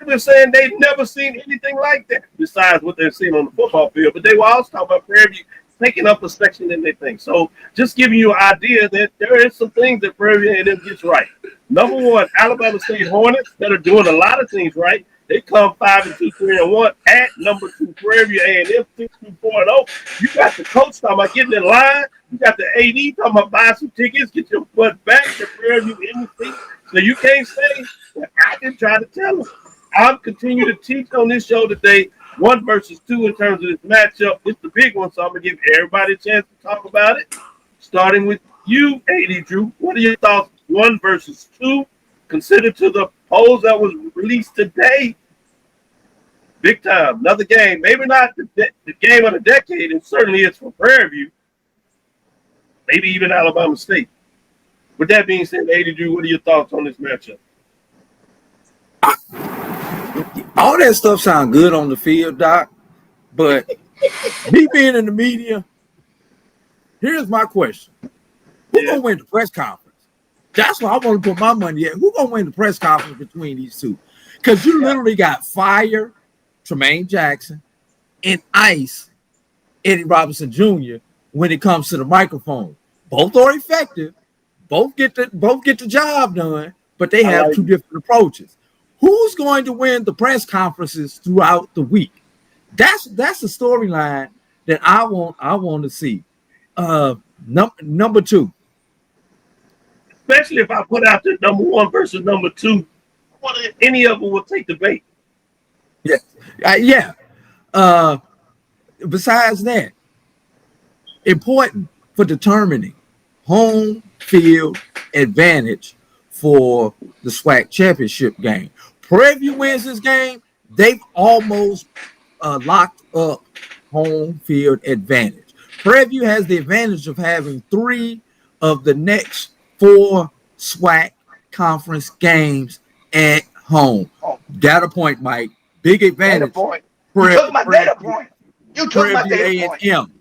were saying they've never seen anything like that besides what they've seen on the football field. But they were also talking about Prairie View taking up a section in their thing. So just giving you an idea that there is some things that Prairie View A&M gets right. Number one, Alabama State Hornets that are doing a lot of things right. They come 5-2, 3-1 at number 2 Prairie View A&M 6-4-0. You got the coach talking about getting in line. You got the AD talking about buying some tickets, get your butt back to Prairie View anything. So you can't say that I didn't try to tell them. I'll continue to teach on this show today. 1 versus 2 in terms of this matchup. It's the big one, so I'm going to give everybody a chance to talk about it. Starting with you, AD Drew. What are your thoughts, 1 versus 2? Consider to the polls that was released today. Big time. Another game. Maybe not the game of the decade. It certainly is for Prairie View. Maybe even Alabama State. With that being said, AD Drew, what are your thoughts on this matchup? All that stuff sounds good on the field, Doc, but me being in the media, here's my question. Who's going to win the press conference? That's why I want to put my money at. Who's going to win the press conference between these two? Because you literally got fire Tremaine Jackson and ice Eddie Robinson Jr. when it comes to the microphone. Both are effective. Both get the job done, but they have 2 different approaches. Who's going to win the press conferences throughout the week? That's the storyline that I want to see. Number 2. Especially if I put out the number 1 versus number 2, any of them will take the bait. Yeah. Besides that, important for determining home field advantage for the SWAC championship game. Prairie View wins this game, they've almost locked up home field advantage. Prairie View has the advantage of having 3 of the next 4 SWAC conference games at home. Data point, Mike. Big advantage. Data point. You took my data point. You took my data point. A&M,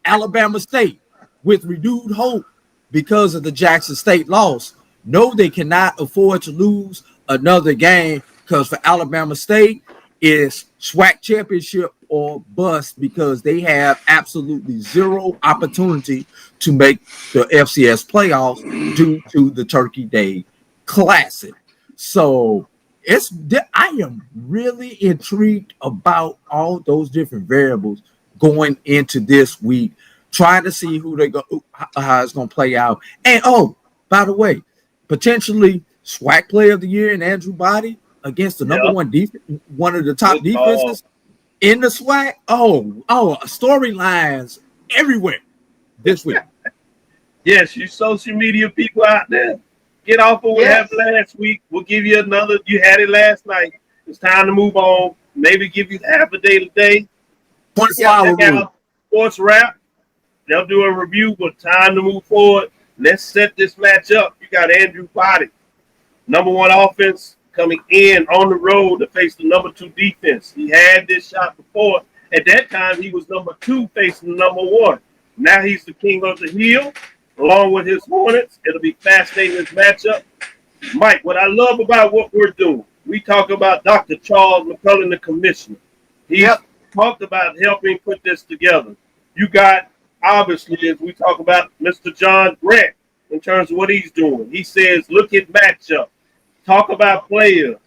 Alabama State, with renewed hope because of the Jackson State loss. No, they cannot afford to lose another game because for Alabama State, it's SWAC championship or bust because they have absolutely zero opportunity to make the FCS playoffs due to the Turkey Day Classic. So I am really intrigued about all those different variables going into this week, trying to see how it's going to play out. And by the way, potentially SWAC Player of the Year and Andrew Body against the number one defense, one of the top defenses in the SWAC. Storylines everywhere this week. Yes, you social media people out there, get off of what happened last week. We'll give you another. You had it last night. It's time to move on. Maybe give you half a day today. 24-hour Sports Wrap. They'll do a review, but time to move forward. Let's set this match up. You got Andrew Body, number 1 offense, coming in on the road to face the number 2 defense. He had this shot before. At that time, he was number 2 facing the number 1. Now he's the king of the hill, along with his Hornets. It'll be fascinating, this matchup. Mike, what I love about what we're doing, we talk about Dr. Charles McCullen, the commissioner. He talked about helping put this together. You got, obviously, as we talk about Mr. John Grant in terms of what he's doing. He says, look at matchup. Talk about players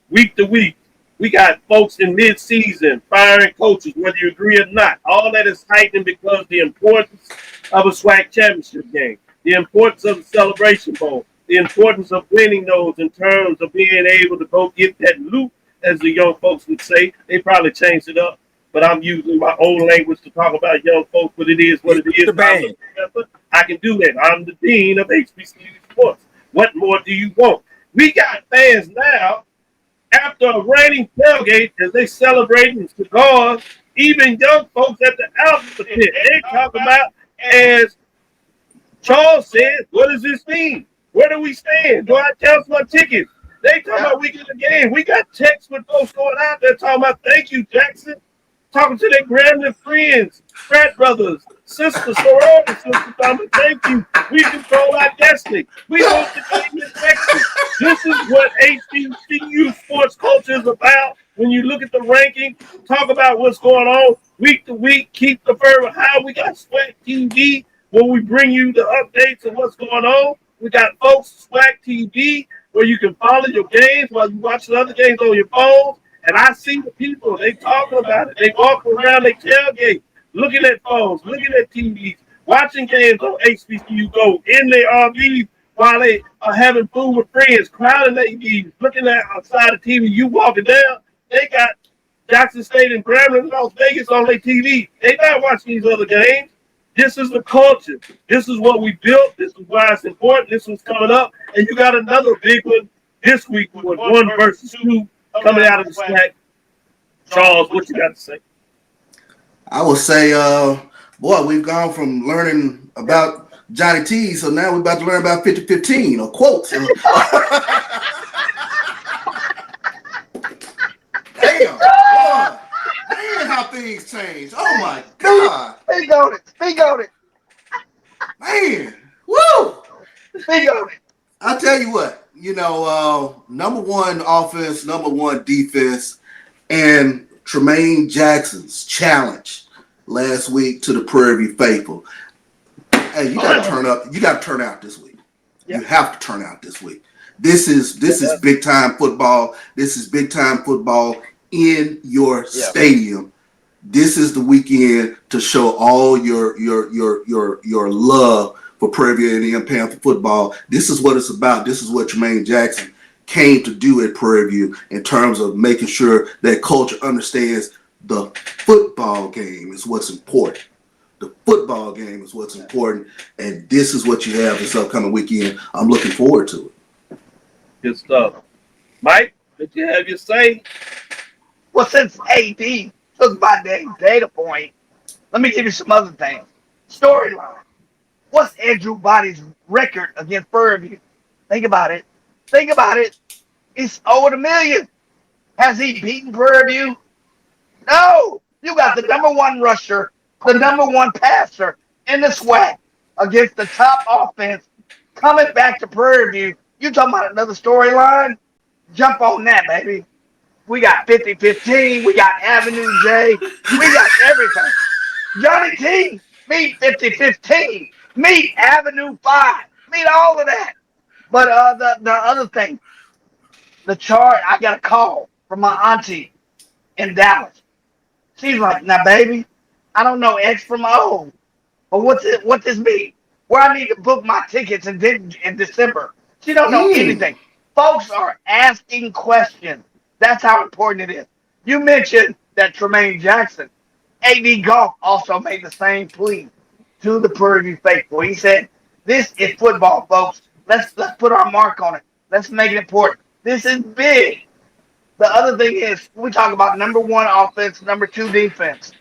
week to week. We got folks in mid-season firing coaches, whether you agree or not. All that is heightened because the importance of a SWAC championship game, the importance of the Celebration Bowl, the importance of winning those in terms of being able to go get that loot, as the young folks would say. They probably changed it up, but I'm using my old language to talk about young folks, but it is what it is. I can do that. I'm the dean of HBCU Sports. What more do you want? We got fans now, after a raining tailgate, as they celebrating cigars, even young folks at the Alpha Pit, they talk about, as Charles said, what does this mean? Where do we stand? Do I cancel my tickets? They talking about we get the game. We got texts with folks going out there talking about, thank you, Jackson. Talking to their Grambling friends, frat brothers, sisters, sorority sisters, talking, thank you. We control our destiny. We hope the game is Texas. This is what HBCU sports culture is about. When you look at the ranking, talk about what's going on week to week, keep the fervor high. We got SWAC TV where we bring you the updates of what's going on. We got folks SWAC TV where you can follow your games while you watch the other games on your phone. And I see the people, they talking about it. They walk around, they tailgate, looking at phones, looking at TVs, watching games on HBCU Go in their RVs while they are having food with friends, crowding their TVs, looking at outside the TV. You walking down, they got Jackson State and Grambling, Las Vegas on their TV. They not watching these other games. This is the culture. This is what we built. This is why it's important. This one's coming up. And you got another big one this week with 1 versus 2 coming out of the SWAC. Charles, what you got to say? I would say, boy, we've gone from learning about Johnny T, so now we're about to learn about 50-15 or quotes. Damn, boy. Man, how things change. Oh, my God. Speak on it. Speak on it. Man, woo. Speak on it. I'll tell you what, number 1 offense, number 1 defense, and Tremaine Jackson's challenge last week to the Prairie View faithful. Hey, you got to turn up. You got to turn out this week. You have to turn out this week. This is big time football. This is big time football in your stadium. This is the weekend to show all your love for Prairie View A&M Panther football. This is what it's about. This is what Tremaine Jackson came to do at Prairie View in terms of making sure that culture understands the football game is what's important. The football game is what's important, and this is what you have this upcoming weekend. I'm looking forward to it. Good stuff. Mike? Did you have your say? Well, since AD took my data point, let me give you some other things. Storyline. What's Andrew Body's record against Prairie View? Think about it. Think about it. He's over $1 million. Has he beaten Prairie View? No. You got the number one rusher, the number one passer in the SWAC against the top offense coming back to Prairie View. You talking about another storyline? Jump on that, baby. We got 50-15. We got Avenue J. We got everything. Johnny T, meet 50-15. Meet Avenue 5. Meet all of that. But the other thing, the chart, I got a call from my auntie in Dallas. She's like, now, baby, I don't know X from O, but what's this mean? Where I need to book my tickets in December. She don't know anything. Folks are asking questions. That's how important it is. You mentioned that Tremaine Jackson, AD Golf, also made the same plea to the Prairie View faithful. He said, this is football, folks. Let's put our mark on it. Let's make it important. This is big. The other thing is, we talk about number one offense, number two defense.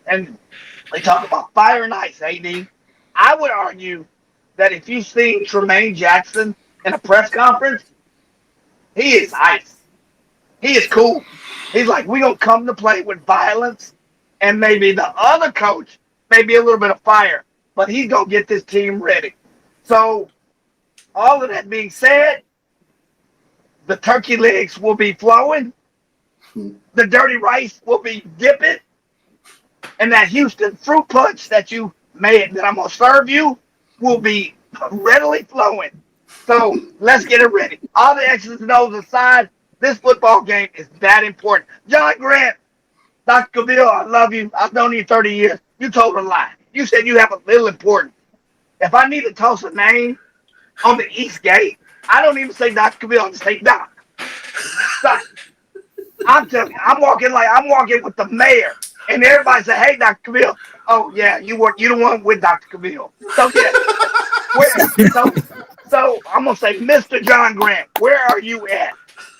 And they talk about fire and ice, AD. I would argue that if you've seen Tremaine Jackson in a press conference, he is ice. He is cool. He's like, we're going to come to play with violence, and maybe the other coach, maybe a little bit of fire, but he's going to get this team ready. So, all of that being said, the turkey legs will be flowing, the dirty rice will be dipping, and that Houston fruit punch that you made, that I'm going to serve you, will be readily flowing. So, let's get it ready. All the X's and O's aside, this football game is that important. John Grant, Dr. Cavil, I love you. I've known you 30 years. You told a lie. You said you have a little important. If I need to toss a name on the East Gate, I don't even say Dr. Cavil, I just say Doc. Doc. I'm telling you, I'm walking with the mayor. And everybody say, hey, Dr. Cavil. Oh, yeah, you the one with Dr. Cavil. So, yeah. So I'm going to say, Mr. John Grant, where are you at?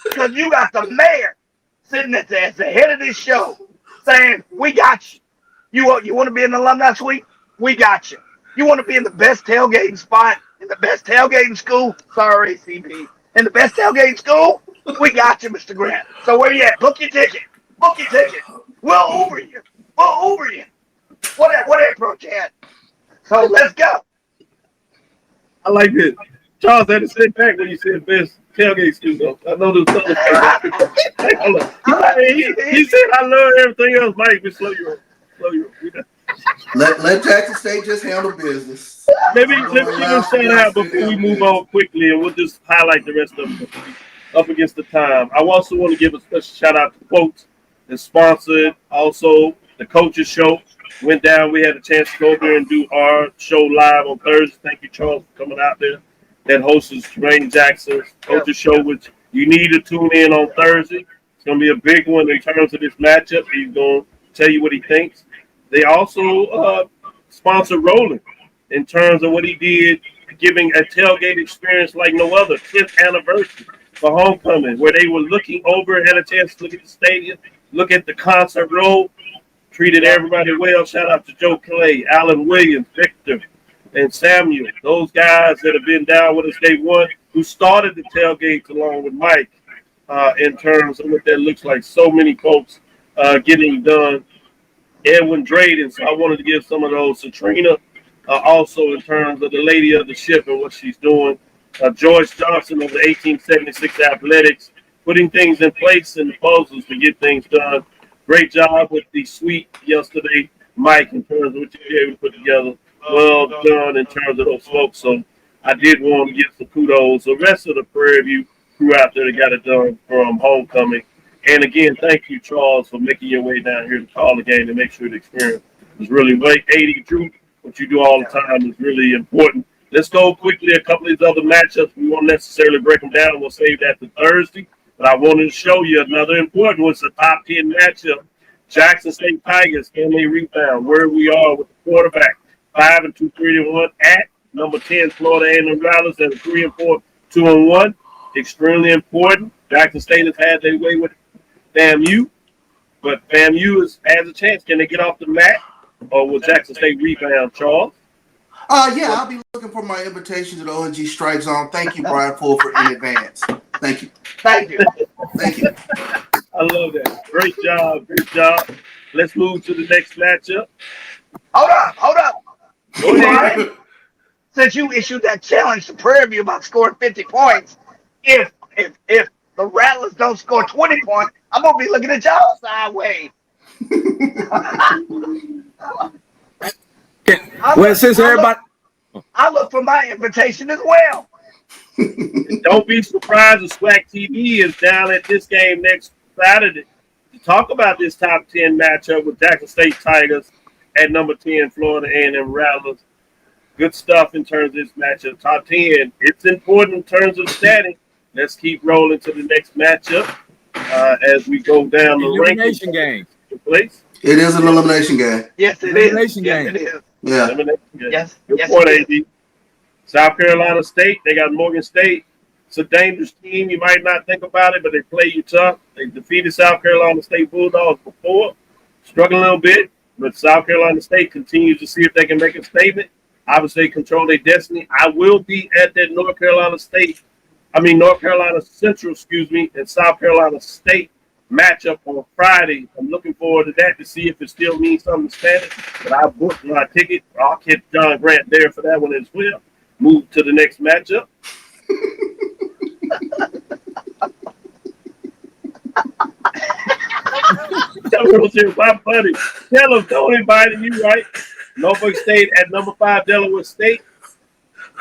Because you got the mayor sitting at the head of this show saying, we got you. You want to be in the alumni suite? We got you. You want to be in the best tailgating spot, in the best tailgating school? Sorry, CB. In the best tailgating school? We got you, Mr. Grant. So where you at? Book your ticket. Book your ticket. We'll Uber you. We'll Uber you. What approach you had? So let's go. I like this. Charles had to sit back when you said best tailgate school. I know there's something. He said, I love everything else. Mike, we slow you up. Let Jackson State just handle business. Maybe let's give a shout out before we move on quickly, and we'll just highlight the rest of them up against the time. I also want to give a special shout out to Quotes that sponsored also the coaches show. Went down. We had a chance to go there and do our show live on Thursday. Thank you, Charles, for coming out there. That hosts Tremaine Jackson's coaches show, which you need to tune in on Thursday. It's going to be a big one in terms of this matchup. He's going to tell you what he thinks. They also sponsor Roland in terms of what he did, giving a tailgate experience like no other, 10th anniversary for homecoming, where they were looking over, had a chance to look at the stadium, look at the concert row, treated everybody well. Shout out to Joe Clay, Alan Williams, Victor, and Samuel, those guys that have been down with us day one, who started the tailgates along with Mike in terms of what that looks like. So many folks getting done. Edwin Drayden, so I wanted to give some of those to Trina, also in terms of the lady of the ship and what she's doing. George Johnson of the 1876 Athletics, putting things in place and proposals to get things done. Great job with the suite yesterday, Mike, in terms of what you were able to put together. Well done in terms of those folks. So I did want to give some kudos. The rest of the Prairie View crew out there that got it done from homecoming. And again, thank you, Charles, for making your way down here to call the game and make sure the experience is really great. 80 Drew, what you do all the time is really important. Let's go quickly a couple of these other matchups. We won't necessarily break them down. We'll save that for Thursday. But I wanted to show you another important one. It's a top 10 matchup. Jackson State Tigers, can they rebound? Where we are with the quarterback. 5-2, 3-1 at number 10, Florida A&M Rattlers, and 3-4, 2-1. Extremely important. Jackson State has had their way with FAMU, but FAMU has a chance. Can they get off the mat, or will Jackson State rebound, Charles? Yeah, I'll be looking for my invitation to the ONG Strike Zone. Thank you, Brian Fulford, in advance. Thank you. Thank you. Thank you. I love that. Great job. Great job. Let's move to the next matchup. Hold up. Go ahead. Since you issued that challenge to Prairie View about scoring 50 points, if the Rattlers don't score 20 points, I'm gonna be looking at y'all sideways. I look for my invitation as well. And don't be surprised if SWAC TV is down at this game next Saturday to talk about this top 10 matchup with Jackson State Tigers at number 10, Florida A&M Rattlers. Good stuff in terms of this matchup. Top 10. It's important in terms of standing. Let's keep rolling to the next matchup as we go down the elimination game. Place. It is an elimination game. Yes, it elimination is. Game. Yes, it is. Yeah. Yes. Good Yes, point, it AD. South Carolina State, they got Morgan State. It's a dangerous team. You might not think about it, but they play you tough. They defeated South Carolina State Bulldogs before. Struggled a little bit, but South Carolina State continues to see if they can make a statement. Obviously, they control their destiny. I will be at that North Carolina Central, and South Carolina State matchup on Friday. I'm looking forward to that to see if it still means something to Spanish. But I booked my ticket. I'll catch John Grant there for that one as well. Move to the next matchup. My buddy. Tell him, don't invite you, right? Norfolk State at number 5, Delaware State.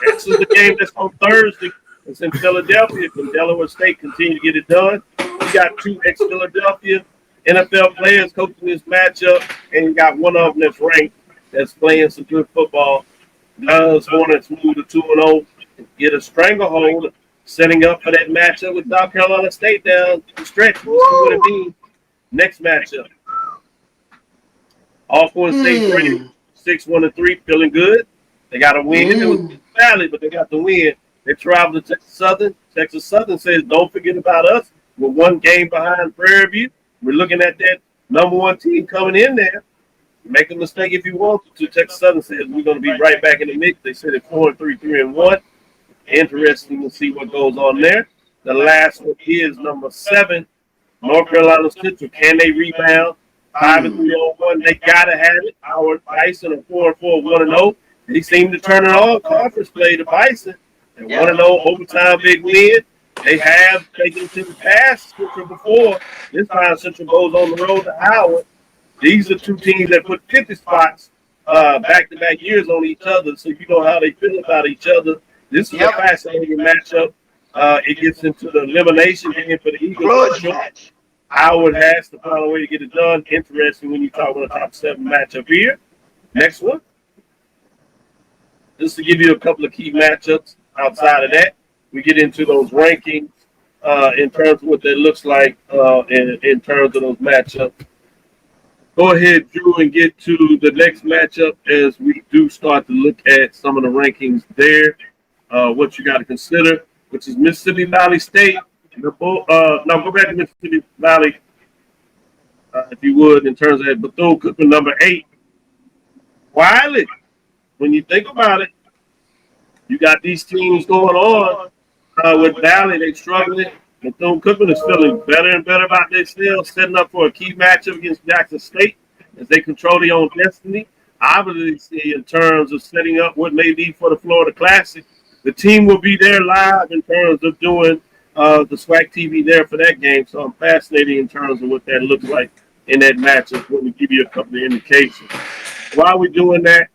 This is the game that's on Thursday. It's in Philadelphia. Can Delaware State continue to get it done? We got 2 ex-Philadelphia NFL players coaching this matchup, and you got one of them that's ranked, that's playing some good football. Does Hornets move to 2-0, get a stranglehold, setting up for that matchup with South Carolina State down the stretch. We'll see what it means. Next matchup. Alcorn State ready, 6-1-3, feeling good. They got a win. It was Valley, but they got the win. They travel to Texas Southern. Texas Southern says, don't forget about us. We're 1 game behind Prairie View. We're looking at that number 1 team coming in there. Make a mistake if you want to. Texas Southern says we're going to be right back in the mix. They said it's 4-3, 3-1. Interesting to see what goes on there. The last one is number 7, North Carolina Central. Can they rebound? 5-3-1. They gotta have it. Howard Bison are 4-4, 1-0. They seem to turn it on. Conference play to Bison. They 1-0 overtime big win. They have taken to the past Central before. This time Central goes on the road to Howard. These are 2 teams that put 50 spots back-to-back years on each other, so you know how they feel about each other. This is a fascinating matchup. It gets into the elimination game for the Eagles. Howard has to find a way to get it done. Interesting when you talk about a top 7 matchup here. Next one. Just to give you a couple of key matchups outside of that, we get into those rankings in terms of what that looks like in terms of those matchups. Go ahead, Drew, and get to the next matchup as we do start to look at some of the rankings there. What you got to consider, which is Mississippi Valley State. Now go back to Mississippi Valley, if you would, in terms of Bethune-Cookman number 8. Wiley, when you think about it, you got these teams going on with Valley. They're struggling. Bethune-Cookman is feeling better and better about this still, setting up for a key matchup against Jackson State as they control their own destiny. Obviously, in terms of setting up what may be for the Florida Classic, the team will be there live in terms of doing the SWAC TV there for that game. So I'm fascinated in terms of what that looks like in that matchup. Let me give you a couple of indications. While we're doing that,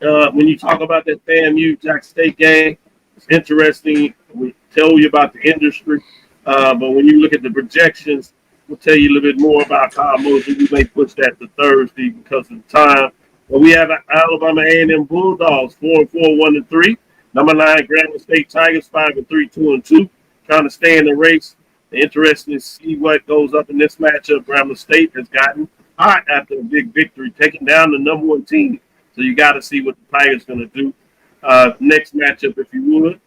when you talk about that FAMU Jackson State game, it's interesting. We tell you about the industry, but when you look at the projections, we'll tell you a little bit more about Kyle Mosley. We may push that to Thursday because of the time. But we have Alabama A&M Bulldogs 4-4, 1-3. Number 9, Grambling State Tigers 5-3, 2-2. Trying to stay in the race. Interesting to see what goes up in this matchup. Grambling State has gotten hot after a big victory, taking down the number 1 team. So you got to see what the Tigers going to do. Next matchup, if you would.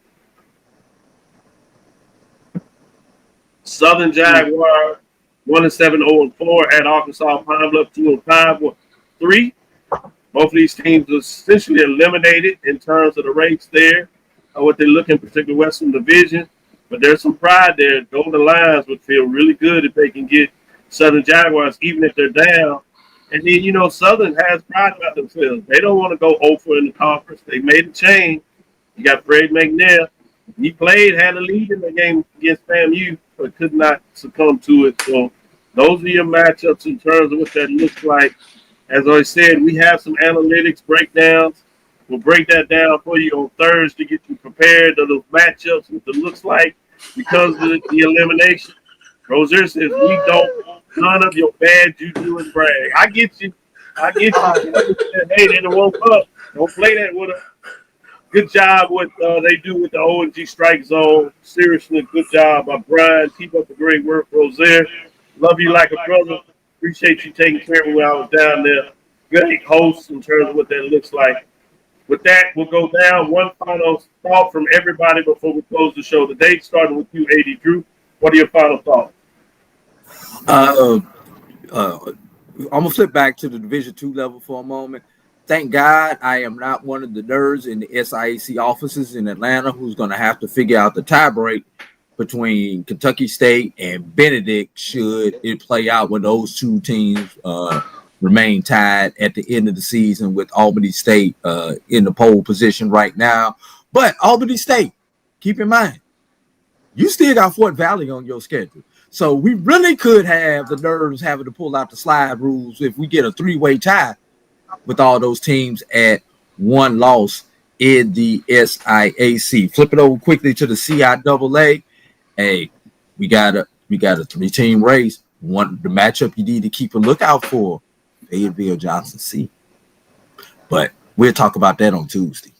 Southern Jaguars 1-7, 0-4 at Arkansas Pine Bluff 2-5-3. Both of these teams are essentially eliminated in terms of the race there, what they look in particular Western Division. But there's some pride there. Golden Lions would feel really good if they can get Southern Jaguars, even if they're down. And then, you know, Southern has pride about themselves. They don't want to go over in the conference. They made a change. You got Fred McNair. He had a lead in the game against FAMU, but could not succumb to it. So those are your matchups in terms of what that looks like. As I said, we have some analytics breakdowns. We'll break that down for you on Thursday to get you prepared of those matchups, what it looks like because of the elimination. Rozier says, we don't want none of your bad juju and brag. I get you. Hey, they done woke up. Don't play that with us. Good job what they do with the O&G strike zone. Seriously, good job by Brian. Keep up the great work, Rozier. Love you like a brother. Appreciate you taking care of me when I was down there. Great host in terms of what that looks like. With that, we'll go down. One final thought from everybody before we close the show today, starting with you, AD Drew. What are your final thoughts? I'm gonna flip back to the Division II level for a moment. Thank God I am not one of the nerds in the SIAC offices in Atlanta who's going to have to figure out the tiebreak between Kentucky State and Benedict should it play out when those two teams remain tied at the end of the season with Albany State in the pole position right now. But Albany State, keep in mind, you still got Fort Valley on your schedule. So we really could have the nerves having to pull out the slide rules if we get a three-way tie with all those teams at one loss in the SIAC. Flip it over quickly to the CIAA. Hey, we got a three-team race. The matchup you need to keep a lookout for, Fayetteville Johnson C. But we'll talk about that on Tuesday.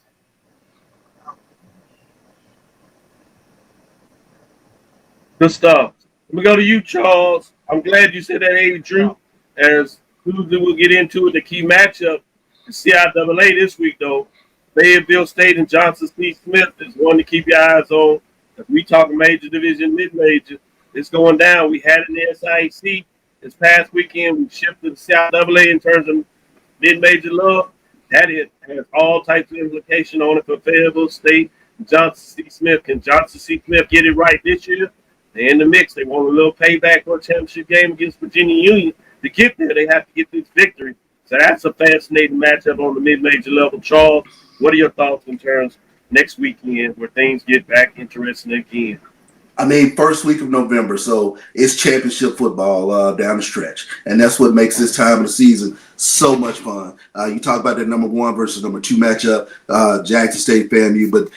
Good stuff. Let me go to you, Charles. I'm glad you said that, AD Drew. As Tuesday we'll get into it, the key matchup, the CIAA this week, though. Fayetteville State and Johnson C. Smith is one to keep your eyes on. If we talk major division, mid major, it's going down. We had it in the SIAC this past weekend. We shifted to CIAA in terms of mid major love. That has all types of implication on it for Fayetteville State and Johnson C. Smith. Can Johnson C. Smith get it right this year? They're in the mix. They want a little payback for a championship game against Virginia Union. To get there, they have to get this victory. So that's a fascinating matchup on the mid-major level. Charles, what are your thoughts in terms next weekend where things get back interesting again? I mean, first week of November, so it's championship football down the stretch. And that's what makes this time of the season so much fun. You talk about that number 1 versus number 2 matchup, Jackson State, FAMU, but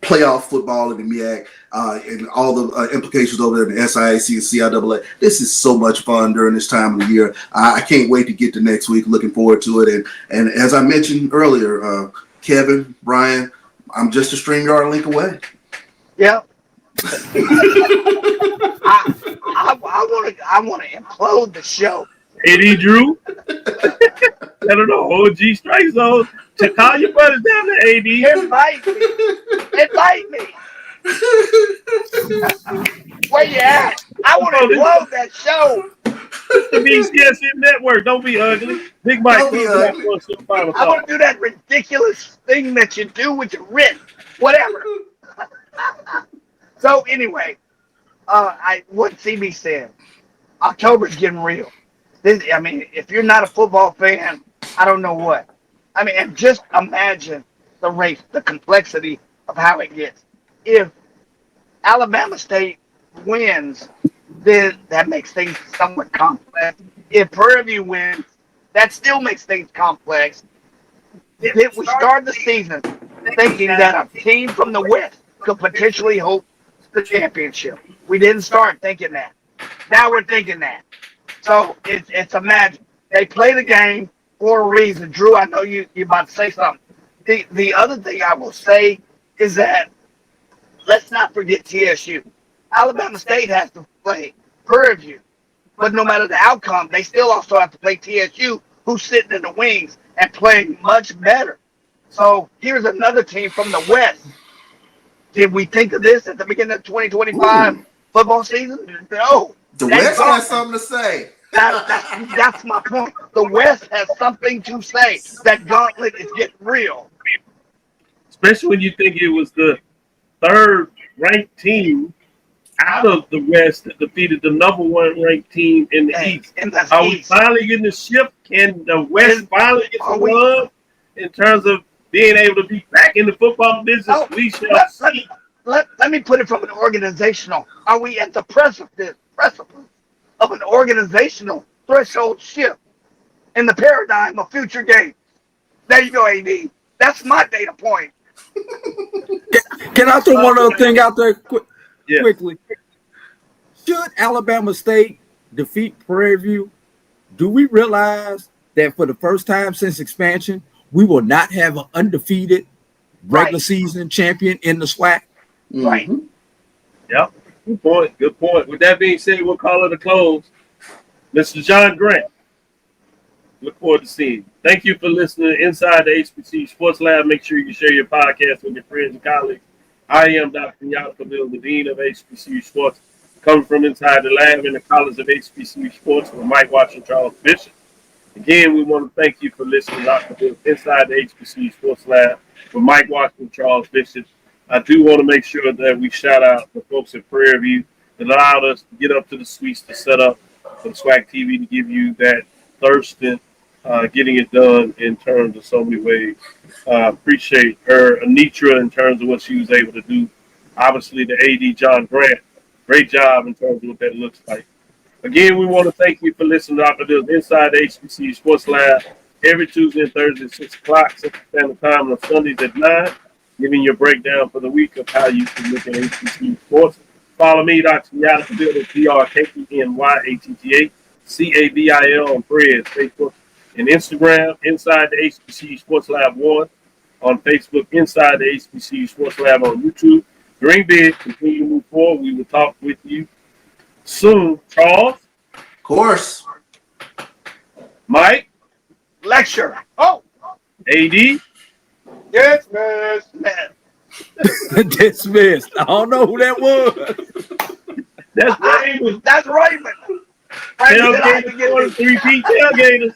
playoff football in the MEAC and all the implications over there in the SIAC and CIAA. This is so much fun during this time of the year. I can't wait to get to next week. Looking forward to it. And as I mentioned earlier, Kevin, Brian, I'm just a StreamYard link away. Yeah. I want to implode the show. AD Drew? I don't know. OG strike zone. To call your brothers down to AD. Invite me. Where you at? I want to implode that show. The BCSM network. Don't be ugly. Big Mike. I want to do that ridiculous thing that you do with your wrist. Whatever. So anyway, what CB said, October's getting real. If you're not a football fan, I don't know what. And just imagine the race, the complexity of how it gets. If Alabama State wins, then that makes things somewhat complex. If Prairie View wins, that still makes things complex. If we start the season thinking that a team from the West could potentially hope the championship. We didn't start thinking that. Now we're thinking that. So it's imagine. They play the game for a reason. Drew, I know you're about to say something. The other thing I will say is that let's not forget TSU. Alabama State has to play Prairie View. But no matter the outcome, they still also have to play TSU, who's sitting in the wings and playing much better. So here's another team from the West. Did we think of this at the beginning of 2025? football season? No. The That's West gone. has something to say. That's my point. The West has something to say. That gauntlet is getting real. Especially when you think it was the third ranked team out of the West that defeated the number one ranked team in the East. Are we finally getting the shift? Can the West finally get some love in terms of being able to be back in the football business? We shall see. Let me put it from an organizational. Are we at the precipice of an organizational threshold shift in the paradigm of future games? There you go, AD. That's my data point. Can I throw one other thing out there quickly? Should Alabama State defeat Prairie View, do we realize that for the first time since expansion, we will not have an undefeated regular season champion in the SWAC? Right. Yep. Good point. Good point. With that being said, we'll call it a close. Mr. John Grant, look forward to seeing you. Thank you for listening to Inside the HBCU Sports Lab. Make sure you share your podcast with your friends and colleagues. I am Dr. Kenyatta, the Dean of HBCU Sports, coming from inside the lab in the College of HBCU Sports with Mike Watson, Charles Bishop. Again, we want to thank you for listening to Inside the HBCU Sports Lab with Mike Watson, Charles Bishop. I do want to make sure that we shout out the folks at Prairie View that allowed us to get up to the suites to set up for the SWAC TV to give you that Thurston getting it done in terms of so many ways. Appreciate her, Anitra, in terms of what she was able to do. Obviously, the AD, John Grant, great job in terms of what that looks like. Again, we want to thank you for listening to Dr. Bill's Inside the HBCU Sports Lab every Tuesday and Thursday at 6 o'clock, Central Standard Time, and on Sundays at 9, giving you a breakdown for the week of how you can look at HBCU sports. Follow me, Dr. Kenyatta, DrKenyatta, on Prairie, Facebook and Instagram, Inside the HBCU Sports Lab 1 on Facebook, Inside the HBCU Sports Lab on YouTube. Dream big, continue to move forward. We will talk with you soon. Charles? Of course. Mike? Lecture. Oh. AD? Dismissed. Dismissed. I don't know who that was. That's Raymond. That's Raymond. Tailgaters, 3P tailgaters.